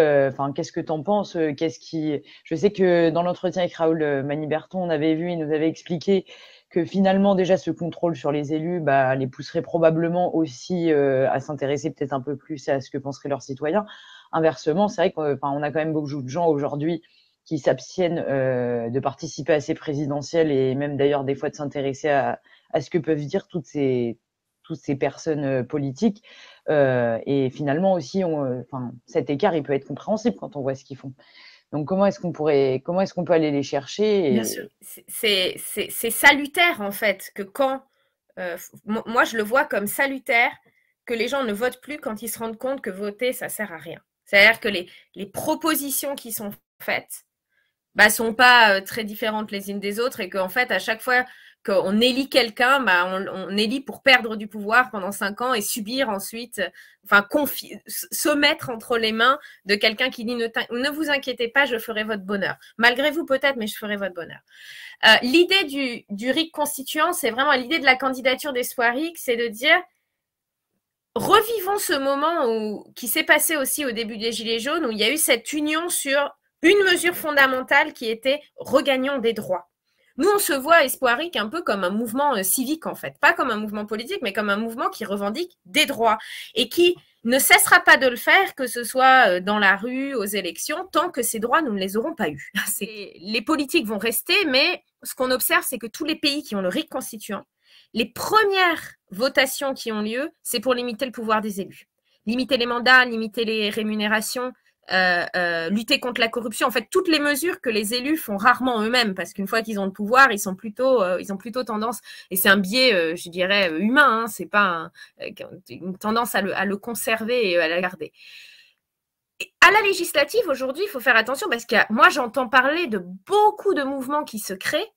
qu'est-ce que tu en penses? Je sais que dans l'entretien avec Raoul Maniberton, on avait vu, il nous avait expliqué que finalement déjà ce contrôle sur les élus les pousserait probablement aussi à s'intéresser peut-être un peu plus à ce que penseraient leurs citoyens. Inversement, c'est vrai qu'on a quand même beaucoup de gens aujourd'hui qui s'abstiennent de participer à ces présidentielles et même d'ailleurs des fois de s'intéresser à ce que peuvent dire toutes ces personnes politiques. Et finalement aussi, cet écart, il peut être compréhensible quand on voit ce qu'ils font. Donc comment est-ce qu'on peut aller les chercher Bien sûr, c'est salutaire en fait que quand, moi je le vois comme salutaire que les gens ne votent plus quand ils se rendent compte que voter ça sert à rien. C'est-à-dire que les propositions qui sont faites sont pas très différentes les unes des autres et qu'en fait à chaque fois qu'on élit quelqu'un, on élit pour perdre du pouvoir pendant 5 ans et subir ensuite, se mettre entre les mains de quelqu'un qui dit ne vous inquiétez pas, je ferai votre bonheur. Malgré vous peut-être, mais je ferai votre bonheur. L'idée du RIC constituant, c'est vraiment l'idée de la candidature d'Espoir RIC, c'est de dire revivons ce moment qui s'est passé aussi au début des Gilets jaunes, où il y a eu cette union sur une mesure fondamentale qui était regagnons des droits. Nous, on se voit Espoir RIC un peu comme un mouvement civique, en fait. Pas comme un mouvement politique, mais comme un mouvement qui revendique des droits et qui ne cessera pas de le faire, que ce soit dans la rue, aux élections, tant que ces droits, nous ne les aurons pas eus. Les politiques vont rester, mais ce qu'on observe, c'est que tous les pays qui ont le RIC constituant, les premières votations qui ont lieu, c'est pour limiter le pouvoir des élus. Limiter les mandats, limiter les rémunérations, lutter contre la corruption, en fait toutes les mesures que les élus font rarement eux-mêmes parce qu'une fois qu'ils ont le pouvoir ils ont plutôt tendance, et c'est un biais je dirais humain, c'est pas une tendance à le conserver et à la garder. Et à la législative aujourd'hui il faut faire attention parce que moi j'entends parler de beaucoup de mouvements qui se créent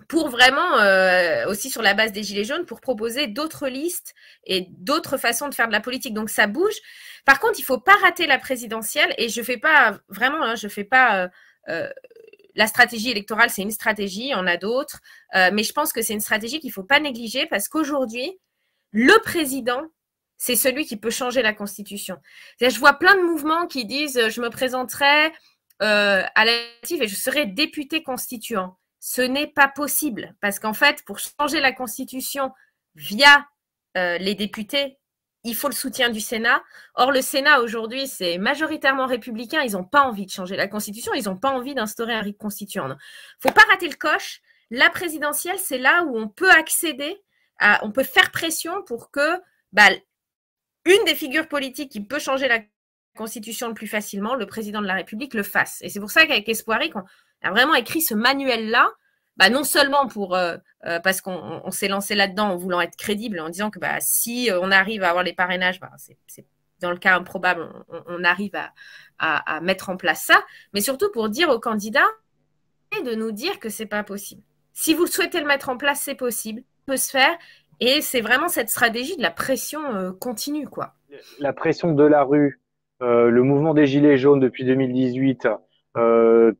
pour vraiment, aussi sur la base des Gilets jaunes, pour proposer d'autres listes et d'autres façons de faire de la politique. Donc ça bouge. Par contre, il ne faut pas rater la présidentielle. Et je ne fais pas, vraiment, je ne fais pas... la stratégie électorale, c'est une stratégie, il y en a d'autres. Mais je pense que c'est une stratégie qu'il ne faut pas négliger parce qu'aujourd'hui, le président, c'est celui qui peut changer la Constitution. Je vois plein de mouvements qui disent « je me présenterai à la législative et je serai député constituant ». Ce n'est pas possible parce qu'en fait, pour changer la Constitution via les députés, il faut le soutien du Sénat. Or, le Sénat aujourd'hui, c'est majoritairement républicain. Ils n'ont pas envie de changer la Constitution. Ils n'ont pas envie d'instaurer un RIC constituant. Il ne faut pas rater le coche. La présidentielle, c'est là où on peut accéder, on peut faire pression pour que une des figures politiques qui peut changer la Constitution le plus facilement, le président de la République, le fasse. Et c'est pour ça qu'avec Espoir RIC, on a vraiment écrit ce manuel-là, non seulement parce qu'on s'est lancé là-dedans en voulant être crédible, en disant que si on arrive à avoir les parrainages, c'est dans le cas improbable, on arrive à mettre en place ça, mais surtout pour dire aux candidats de nous dire que c'est pas possible. Si vous souhaitez le mettre en place, c'est possible, ça peut se faire, et c'est vraiment cette stratégie de la pression continue, quoi. La pression de la rue, le mouvement des Gilets jaunes depuis 2018,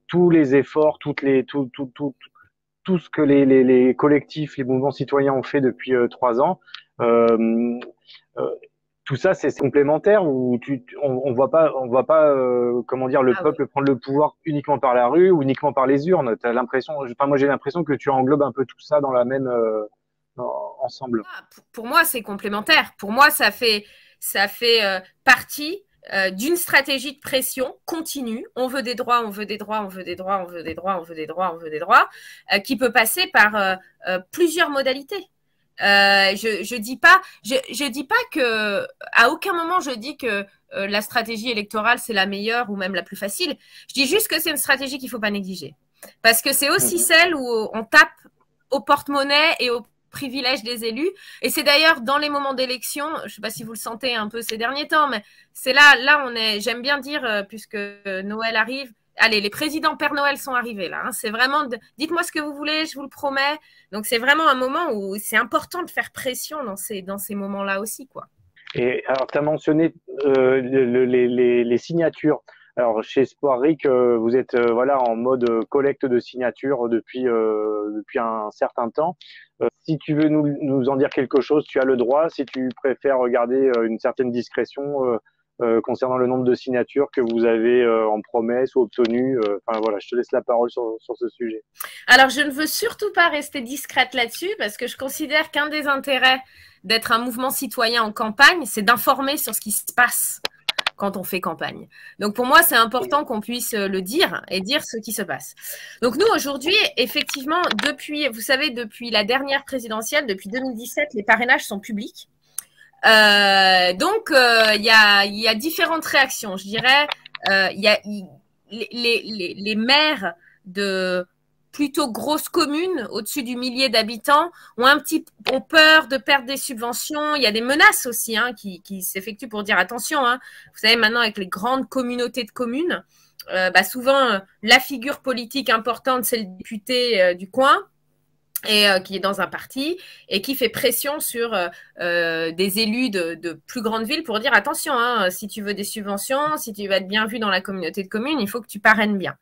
tous les efforts, tout ce que les collectifs, les mouvements citoyens ont fait depuis 3 ans, tout ça c'est complémentaire ou on voit pas comment dire le peuple prendre le pouvoir uniquement par la rue ou uniquement par les urnes. T'as l'impression, moi j'ai l'impression que tu englobes un peu tout ça dans la même ensemble. Pour moi c'est complémentaire. Pour moi ça fait partie d'une stratégie de pression continue. On veut des droits, on veut des droits, on veut des droits, on veut des droits, on veut des droits, on veut des droits, qui peut passer par plusieurs modalités. Je dis pas que, à aucun moment je dis que la stratégie électorale c'est la meilleure ou même la plus facile. Je dis juste que c'est une stratégie qu'il faut pas négliger. Parce que c'est aussi celle où on tape au porte-monnaie et au privilège des élus. Et c'est d'ailleurs dans les moments d'élection, je ne sais pas si vous le sentez un peu ces derniers temps, mais c'est là on est, j'aime bien dire, puisque Noël arrive, allez, les présidents Père Noël sont arrivés là. C'est vraiment, dites-moi ce que vous voulez, je vous le promets. Donc c'est vraiment un moment où c'est important de faire pression dans ces moments-là aussi, quoi. Et alors, tu as mentionné les signatures. Alors, chez Espoir RIC, vous êtes en mode collecte de signatures depuis un certain temps. Si tu veux nous en dire quelque chose, tu as le droit. Si tu préfères regarder une certaine discrétion, concernant le nombre de signatures que vous avez en promesse ou obtenues. Enfin voilà, je te laisse la parole sur ce sujet. Alors, je ne veux surtout pas rester discrète là-dessus parce que je considère qu'un des intérêts d'être un mouvement citoyen en campagne, c'est d'informer sur ce qui se passe quand on fait campagne. Donc, pour moi, c'est important qu'on puisse le dire et dire ce qui se passe. Donc, nous, aujourd'hui, effectivement, vous savez, depuis la dernière présidentielle, depuis 2017, les parrainages sont publics. Donc, il y a différentes réactions. Je dirais, les maires de plutôt grosses communes, au-dessus du millier d'habitants, ont peur de perdre des subventions. Il y a des menaces aussi qui s'effectuent pour dire attention. Vous savez, maintenant, avec les grandes communautés de communes, souvent, la figure politique importante, c'est le député du coin, et qui est dans un parti et qui fait pression sur des élus de plus grandes villes pour dire attention, si tu veux des subventions, si tu veux être bien vu dans la communauté de communes, il faut que tu parraines bien.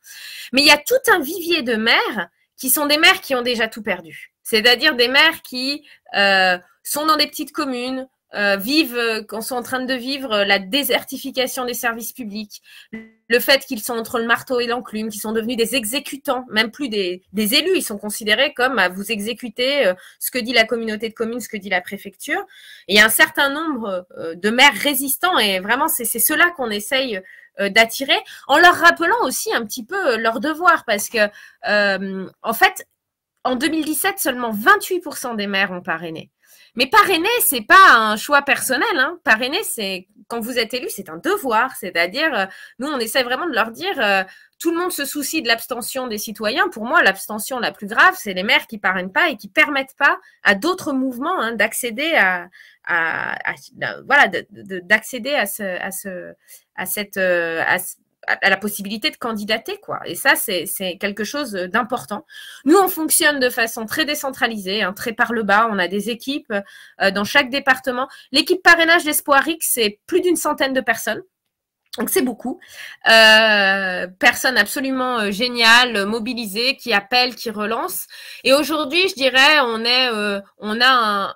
Mais il y a tout un vivier de maires qui sont des maires qui ont déjà tout perdu. C'est-à-dire des maires qui sont dans des petites communes, sont en train de vivre la désertification des services publics, le fait qu'ils sont entre le marteau et l'enclume, qu'ils sont devenus des exécutants, même plus des élus, ils sont considérés comme vous exécutez ce que dit la communauté de communes, ce que dit la préfecture. Et il y a un certain nombre de maires résistants et vraiment c'est ceux-là qu'on essaye d'attirer en leur rappelant aussi un petit peu leur devoir parce que en fait, en 2017, seulement 28% des maires ont parrainé. Mais parrainer, c'est pas un choix personnel. Parrainer, c'est quand vous êtes élu, c'est un devoir. C'est-à-dire, nous, on essaie vraiment de leur dire, tout le monde se soucie de l'abstention des citoyens. Pour moi, l'abstention la plus grave, c'est les maires qui parrainent pas et qui permettent pas à d'autres mouvements d'accéder d'accéder à la possibilité de candidater, quoi. Et ça, c'est quelque chose d'important. Nous, on fonctionne de façon très décentralisée, très par le bas. On a des équipes dans chaque département. L'équipe parrainage d'Espoir X, c'est plus d'une centaine de personnes. Donc, c'est beaucoup. Personnes absolument géniales, mobilisées, qui appellent, qui relancent. Et aujourd'hui, je dirais, on a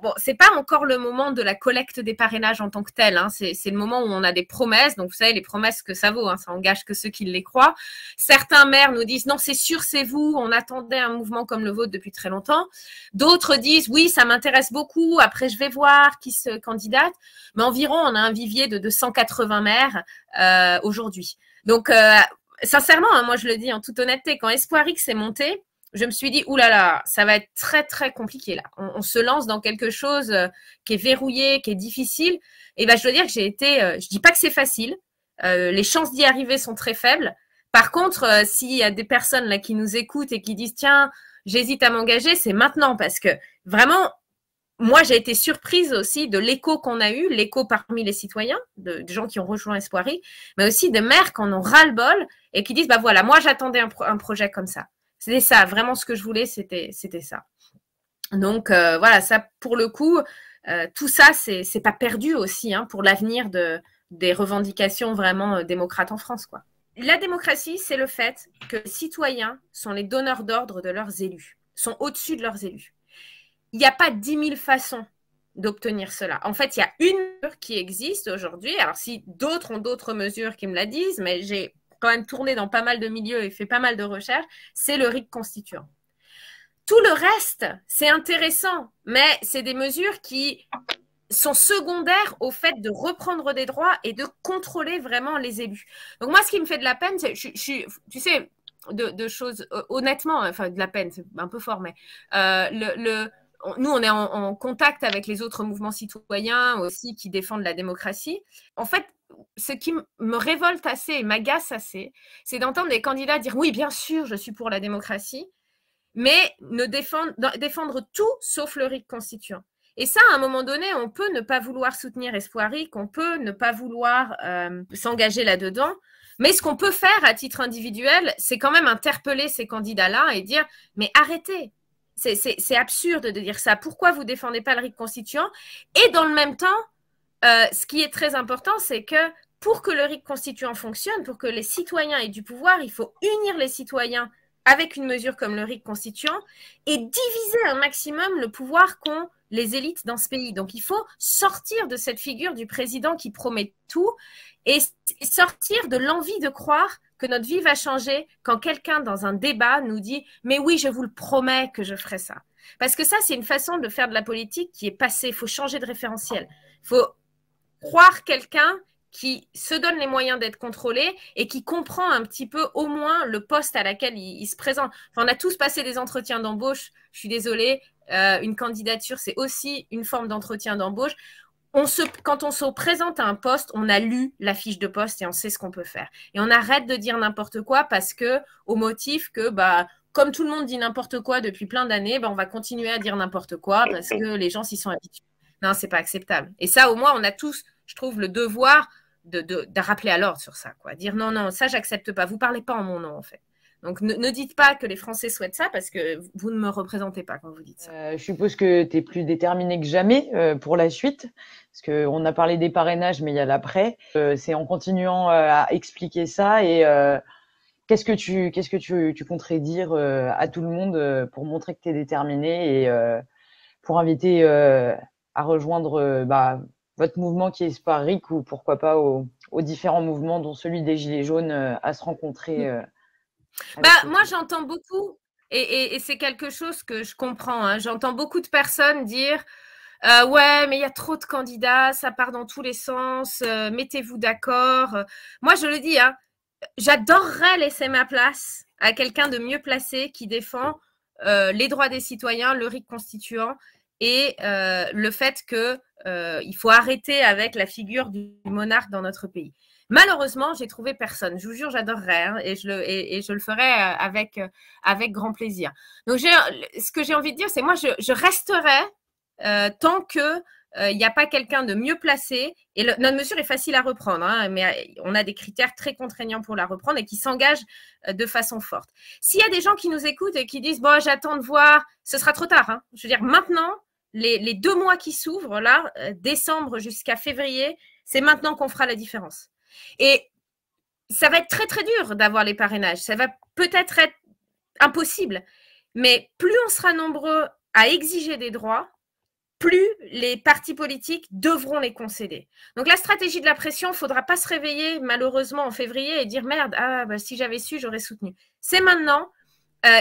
bon, c'est pas encore le moment de la collecte des parrainages en tant que tel. C'est le moment où on a des promesses. Donc, vous savez, les promesses que ça vaut, ça engage que ceux qui les croient. Certains maires nous disent non, c'est sûr, c'est vous. On attendait un mouvement comme le vôtre depuis très longtemps. D'autres disent oui, ça m'intéresse beaucoup. Après, je vais voir qui se candidate. Mais environ, on a un vivier de 180 maires aujourd'hui. Donc, sincèrement, moi, je le dis en toute honnêteté, quand Espoir X est monté, je me suis dit, oulala, ça va être très, très compliqué là. On se lance dans quelque chose qui est verrouillé, qui est difficile. Et je dois dire que j'ai été, je dis pas que c'est facile. Les chances d'y arriver sont très faibles. Par contre, s'il y a des personnes là qui nous écoutent et qui disent, tiens, j'hésite à m'engager, c'est maintenant parce que vraiment, moi, j'ai été surprise aussi de l'écho qu'on a eu, l'écho parmi les citoyens, de gens qui ont rejoint Espoir X, mais aussi de maires qui en ont ras-le-bol et qui disent, voilà, moi, j'attendais un projet comme ça. C'était ça, vraiment ce que je voulais, c'était ça. Donc voilà, ça pour le coup, tout ça, c'est pas perdu aussi pour l'avenir des revendications vraiment démocrates en France, quoi. La démocratie, c'est le fait que les citoyens sont les donneurs d'ordre de leurs élus, sont au-dessus de leurs élus. Il n'y a pas 10 000 façons d'obtenir cela. En fait, il y a une mesure qui existe aujourd'hui. Alors, si d'autres ont d'autres mesures qui me la disent, mais j'ai quand même tourné dans pas mal de milieux et fait pas mal de recherches, c'est le RIC constituant. Tout le reste, c'est intéressant, mais c'est des mesures qui sont secondaires au fait de reprendre des droits et de contrôler vraiment les élus. Donc moi, ce qui me fait de la peine, c'est, tu sais, de choses, honnêtement, enfin de la peine, c'est un peu fort, mais nous, on est en contact avec les autres mouvements citoyens aussi qui défendent la démocratie. En fait, ce qui me révolte assez et m'agace assez, c'est d'entendre des candidats dire « Oui, bien sûr, je suis pour la démocratie », mais défendre tout sauf le RIC constituant. Et ça, à un moment donné, on peut ne pas vouloir soutenir Espoir RIC, on peut ne pas vouloir s'engager là-dedans, mais ce qu'on peut faire à titre individuel, c'est quand même interpeller ces candidats-là et dire « Mais arrêtez !» C'est absurde de dire ça. Pourquoi vous ne défendez pas le RIC constituant? Et dans le même temps, ce qui est très important, c'est que pour que le RIC constituant fonctionne, pour que les citoyens aient du pouvoir, il faut unir les citoyens avec une mesure comme le RIC constituant et diviser un maximum le pouvoir qu'ont les élites dans ce pays. Donc, il faut sortir de cette figure du président qui promet tout et sortir de l'envie de croire que notre vie va changer quand quelqu'un dans un débat nous dit « mais oui, je vous le promets que je ferai ça ». Parce que ça, c'est une façon de faire de la politique qui est passée. Il faut changer de référentiel. Il faut croire quelqu'un qui se donne les moyens d'être contrôlé et qui comprend un petit peu au moins le poste à laquelle il se présente. Enfin, on a tous passé des entretiens d'embauche, je suis désolée, une candidature, c'est aussi une forme d'entretien d'embauche. Quand on se présente à un poste, on a lu la fiche de poste et on sait ce qu'on peut faire. Et on arrête de dire n'importe quoi parce que, au motif que, comme tout le monde dit n'importe quoi depuis plein d'années, on va continuer à dire n'importe quoi parce que les gens s'y sont habitués. Non, c'est pas acceptable. Et ça, au moins, on a tous, je trouve, le devoir de rappeler à l'ordre sur ça, quoi. Dire non, ça, j'accepte pas. Vous parlez pas en mon nom, en fait. Donc, ne dites pas que les Français souhaitent ça parce que vous ne me représentez pas quand vous dites ça. Je suppose que tu es plus déterminé que jamais pour la suite, parce qu'on a parlé des parrainages, mais il y a l'après. C'est en continuant à expliquer ça et qu'est-ce que tu compterais dire à tout le monde pour montrer que tu es déterminé et pour inviter à rejoindre votre mouvement qui est Espoir RIC ou pourquoi pas aux différents mouvements dont celui des Gilets jaunes à se rencontrer moi, j'entends beaucoup, et c'est quelque chose que je comprends, hein, j'entends beaucoup de personnes dire ouais, mais il y a trop de candidats, ça part dans tous les sens, mettez-vous d'accord. Moi, je le dis, hein, j'adorerais laisser ma place à quelqu'un de mieux placé qui défend les droits des citoyens, le RIC constituant et le fait qu'il faut arrêter avec la figure du monarque dans notre pays. Malheureusement, j'ai trouvé personne. Je vous jure, j'adorerais hein, et je le ferai avec grand plaisir. Donc, ce que j'ai envie de dire, c'est moi, je resterai tant que il n'y a pas quelqu'un de mieux placé. Et notre mesure est facile à reprendre, hein, mais on a des critères très contraignants pour la reprendre et qui s'engagent de façon forte. S'il y a des gens qui nous écoutent et qui disent « bon, j'attends de voir », ce sera trop tard. Hein. Je veux dire, maintenant, les 2 mois qui s'ouvrent, là, décembre jusqu'à février, c'est maintenant qu'on fera la différence. Et ça va être très, très dur d'avoir les parrainages. Ça va peut-être être impossible. Mais plus on sera nombreux à exiger des droits, plus les partis politiques devront les concéder. Donc, la stratégie de la pression, il ne faudra pas se réveiller malheureusement en février et dire « merde, si j'avais su, j'aurais soutenu ». C'est maintenant.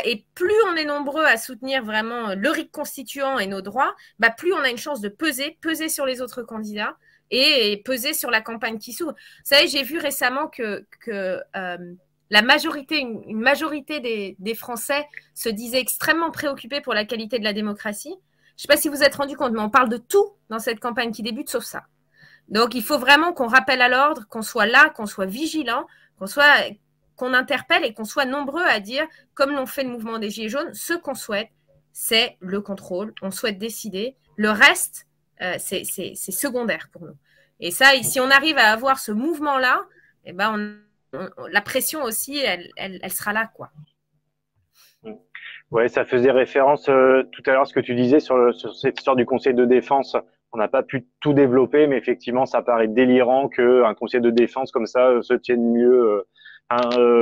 Et plus on est nombreux à soutenir vraiment le RIC constituant et nos droits, plus on a une chance de peser sur les autres candidats et peser sur la campagne qui s'ouvre. Vous savez, j'ai vu récemment que la majorité, une majorité des Français se disaient extrêmement préoccupés pour la qualité de la démocratie. Je ne sais pas si vous êtes rendu compte, mais on parle de tout dans cette campagne qui débute, sauf ça. Donc, il faut vraiment qu'on rappelle à l'ordre, qu'on soit là, qu'on soit vigilant, qu'on interpelle et qu'on soit nombreux à dire, comme l'ont fait le mouvement des Gilets jaunes, ce qu'on souhaite, c'est le contrôle. On souhaite décider. Le reste, c'est secondaire pour nous. Et ça, si on arrive à avoir ce mouvement-là, eh la pression aussi, elle sera là, quoi. Ouais, ça faisait référence tout à l'heure ce que tu disais sur cette histoire du conseil de défense. On n'a pas pu tout développer, mais effectivement, ça paraît délirant qu'un conseil de défense comme ça se tienne mieux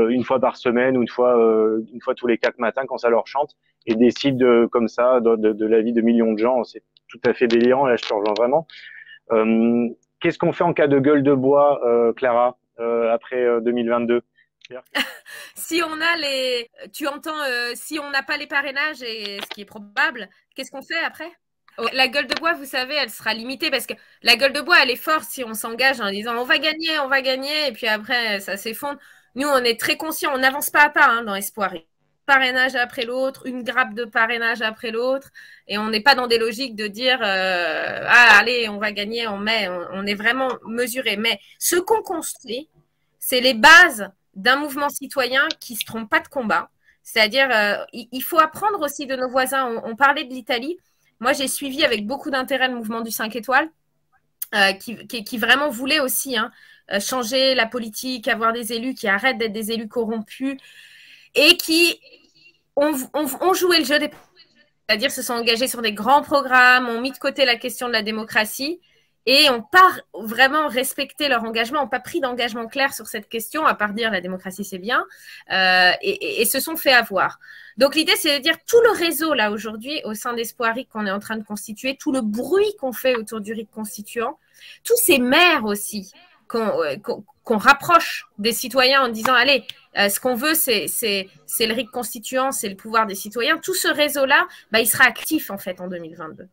une fois par semaine ou une fois tous les 4 matins quand ça leur chante et décide comme ça de la vie de millions de gens. C'est tout à fait délirant. Là, je te rejoins vraiment. Qu'est-ce qu'on fait en cas de gueule de bois, Clara, après 2022? Si on a si on n'a pas les parrainages, et ce qui est probable, qu'est-ce qu'on fait après? La gueule de bois, vous savez, elle sera limitée parce que la gueule de bois, elle est forte si on s'engage en disant on va gagner, et puis après, ça s'effondre. Nous, on est très conscients, on n'avance pas à pas hein, dans Espoir. Parrainage après l'autre, une grappe de parrainage après l'autre, et on n'est pas dans des logiques de dire allez, on va gagner, on est vraiment mesuré. Mais ce qu'on construit, c'est les bases d'un mouvement citoyen qui ne se trompe pas de combat. C'est-à-dire, il faut apprendre aussi de nos voisins. On parlait de l'Italie. Moi, j'ai suivi avec beaucoup d'intérêt le mouvement du 5 étoiles, qui vraiment voulait aussi changer la politique, avoir des élus qui arrêtent d'être des élus corrompus et qui ont joué le jeu des... C'est-à-dire se sont engagés sur des grands programmes, ont mis de côté la question de la démocratie et n'ont pas vraiment respecté leur engagement, n'ont pas pris d'engagement clair sur cette question, à part dire la démocratie c'est bien, et se sont fait avoir. Donc l'idée c'est de dire tout le réseau là aujourd'hui au sein d'Espoir RIC qu'on est en train de constituer, tout le bruit qu'on fait autour du RIC constituant, tous ces maires aussi qu'on rapproche des citoyens en disant allez, ce qu'on veut c'est le RIC constituant, c'est le pouvoir des citoyens, tout ce réseau-là, bah, il sera actif en fait en 2022.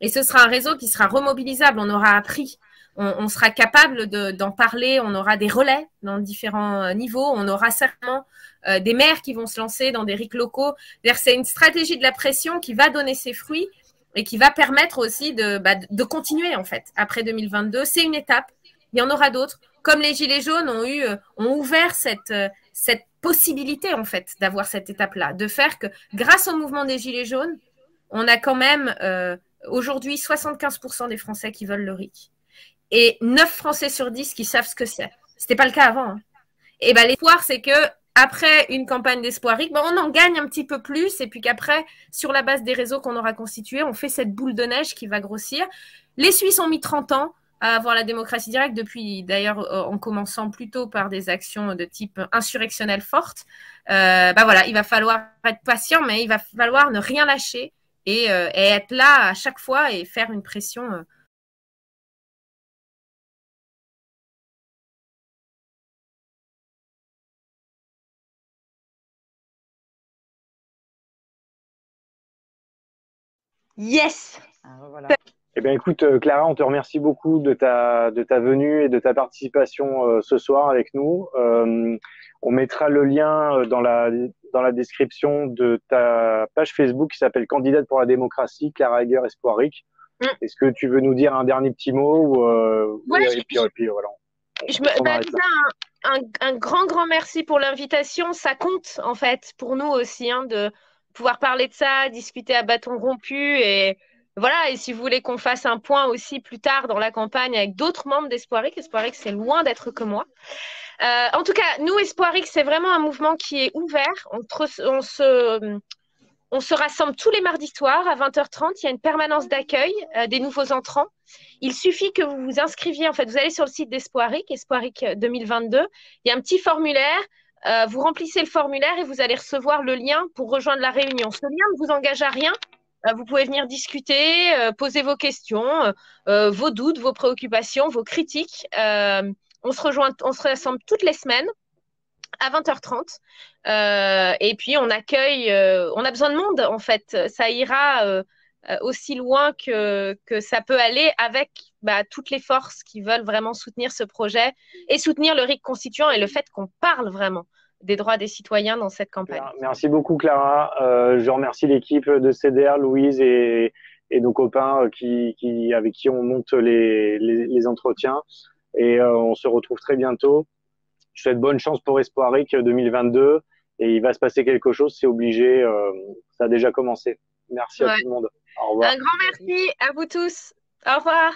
Et ce sera un réseau qui sera remobilisable, on aura appris, on sera capable d'en parler, on aura des relais dans différents niveaux, on aura certainement des maires qui vont se lancer dans des RIC locaux. C'est une stratégie de la pression qui va donner ses fruits et qui va permettre aussi de continuer en fait après 2022. C'est une étape, il y en aura d'autres. Comme les Gilets jaunes ont ouvert cette possibilité en fait d'avoir cette étape-là, de faire que grâce au mouvement des Gilets jaunes, on a quand même aujourd'hui 75% des Français qui veulent le RIC et 9 Français sur 10 qui savent ce que c'est. C'était pas le cas avant. Hein. Et ben l'espoir, c'est que après une campagne d'Espoir RIC, ben, on en gagne un petit peu plus et puis qu'après, sur la base des réseaux qu'on aura constitués, on fait cette boule de neige qui va grossir. Les Suisses ont mis 30 ans à avoir la démocratie directe, depuis d'ailleurs en commençant plutôt par des actions de type insurrectionnel fortes. Ben voilà, il va falloir être patient, mais il va falloir ne rien lâcher et être là à chaque fois et faire une pression. Yes. Voilà. Eh bien, écoute, Clara, on te remercie beaucoup de ta venue et de ta participation ce soir avec nous. On mettra le lien dans la description de ta page Facebook qui s'appelle Candidate pour la démocratie, Clara Egger, Espoir RIC. Est-ce que tu veux nous dire un dernier petit mot Ouais, et puis voilà. Un grand merci pour l'invitation. Ça compte en fait pour nous aussi hein, de pouvoir parler de ça, discuter à bâton rompu et voilà. Et si vous voulez qu'on fasse un point aussi plus tard dans la campagne avec d'autres membres d'Espoir RIC, c'est loin d'être que moi. En tout cas, nous Espoir RIC, c'est vraiment un mouvement qui est ouvert. On se rassemble tous les mardis soirs à 20h30. Il y a une permanence d'accueil des nouveaux entrants. Il suffit que vous vous inscriviez. En fait, vous allez sur le site d'Espoir RIC, Espoir RIC 2022. Il y a un petit formulaire. Vous remplissez le formulaire et vous allez recevoir le lien pour rejoindre la réunion. Ce lien ne vous engage à rien. Vous pouvez venir discuter, poser vos questions, vos doutes, vos préoccupations, vos critiques. On se rassemble toutes les semaines à 20h30. Et puis, on accueille, on a besoin de monde, en fait. Ça ira aussi loin que ça peut aller avec toutes les forces qui veulent vraiment soutenir ce projet et soutenir le RIC constituant et le fait qu'on parle vraiment des droits des citoyens dans cette campagne. Merci beaucoup, Clara. Je remercie l'équipe de CDR, Louise et nos copains avec qui on monte les entretiens. Et on se retrouve très bientôt. Je souhaite bonne chance pour Espoir RIC 2022 et il va se passer quelque chose, c'est obligé. Ça a déjà commencé. Merci à tout le monde. Au revoir. Un grand merci à vous tous. Au revoir.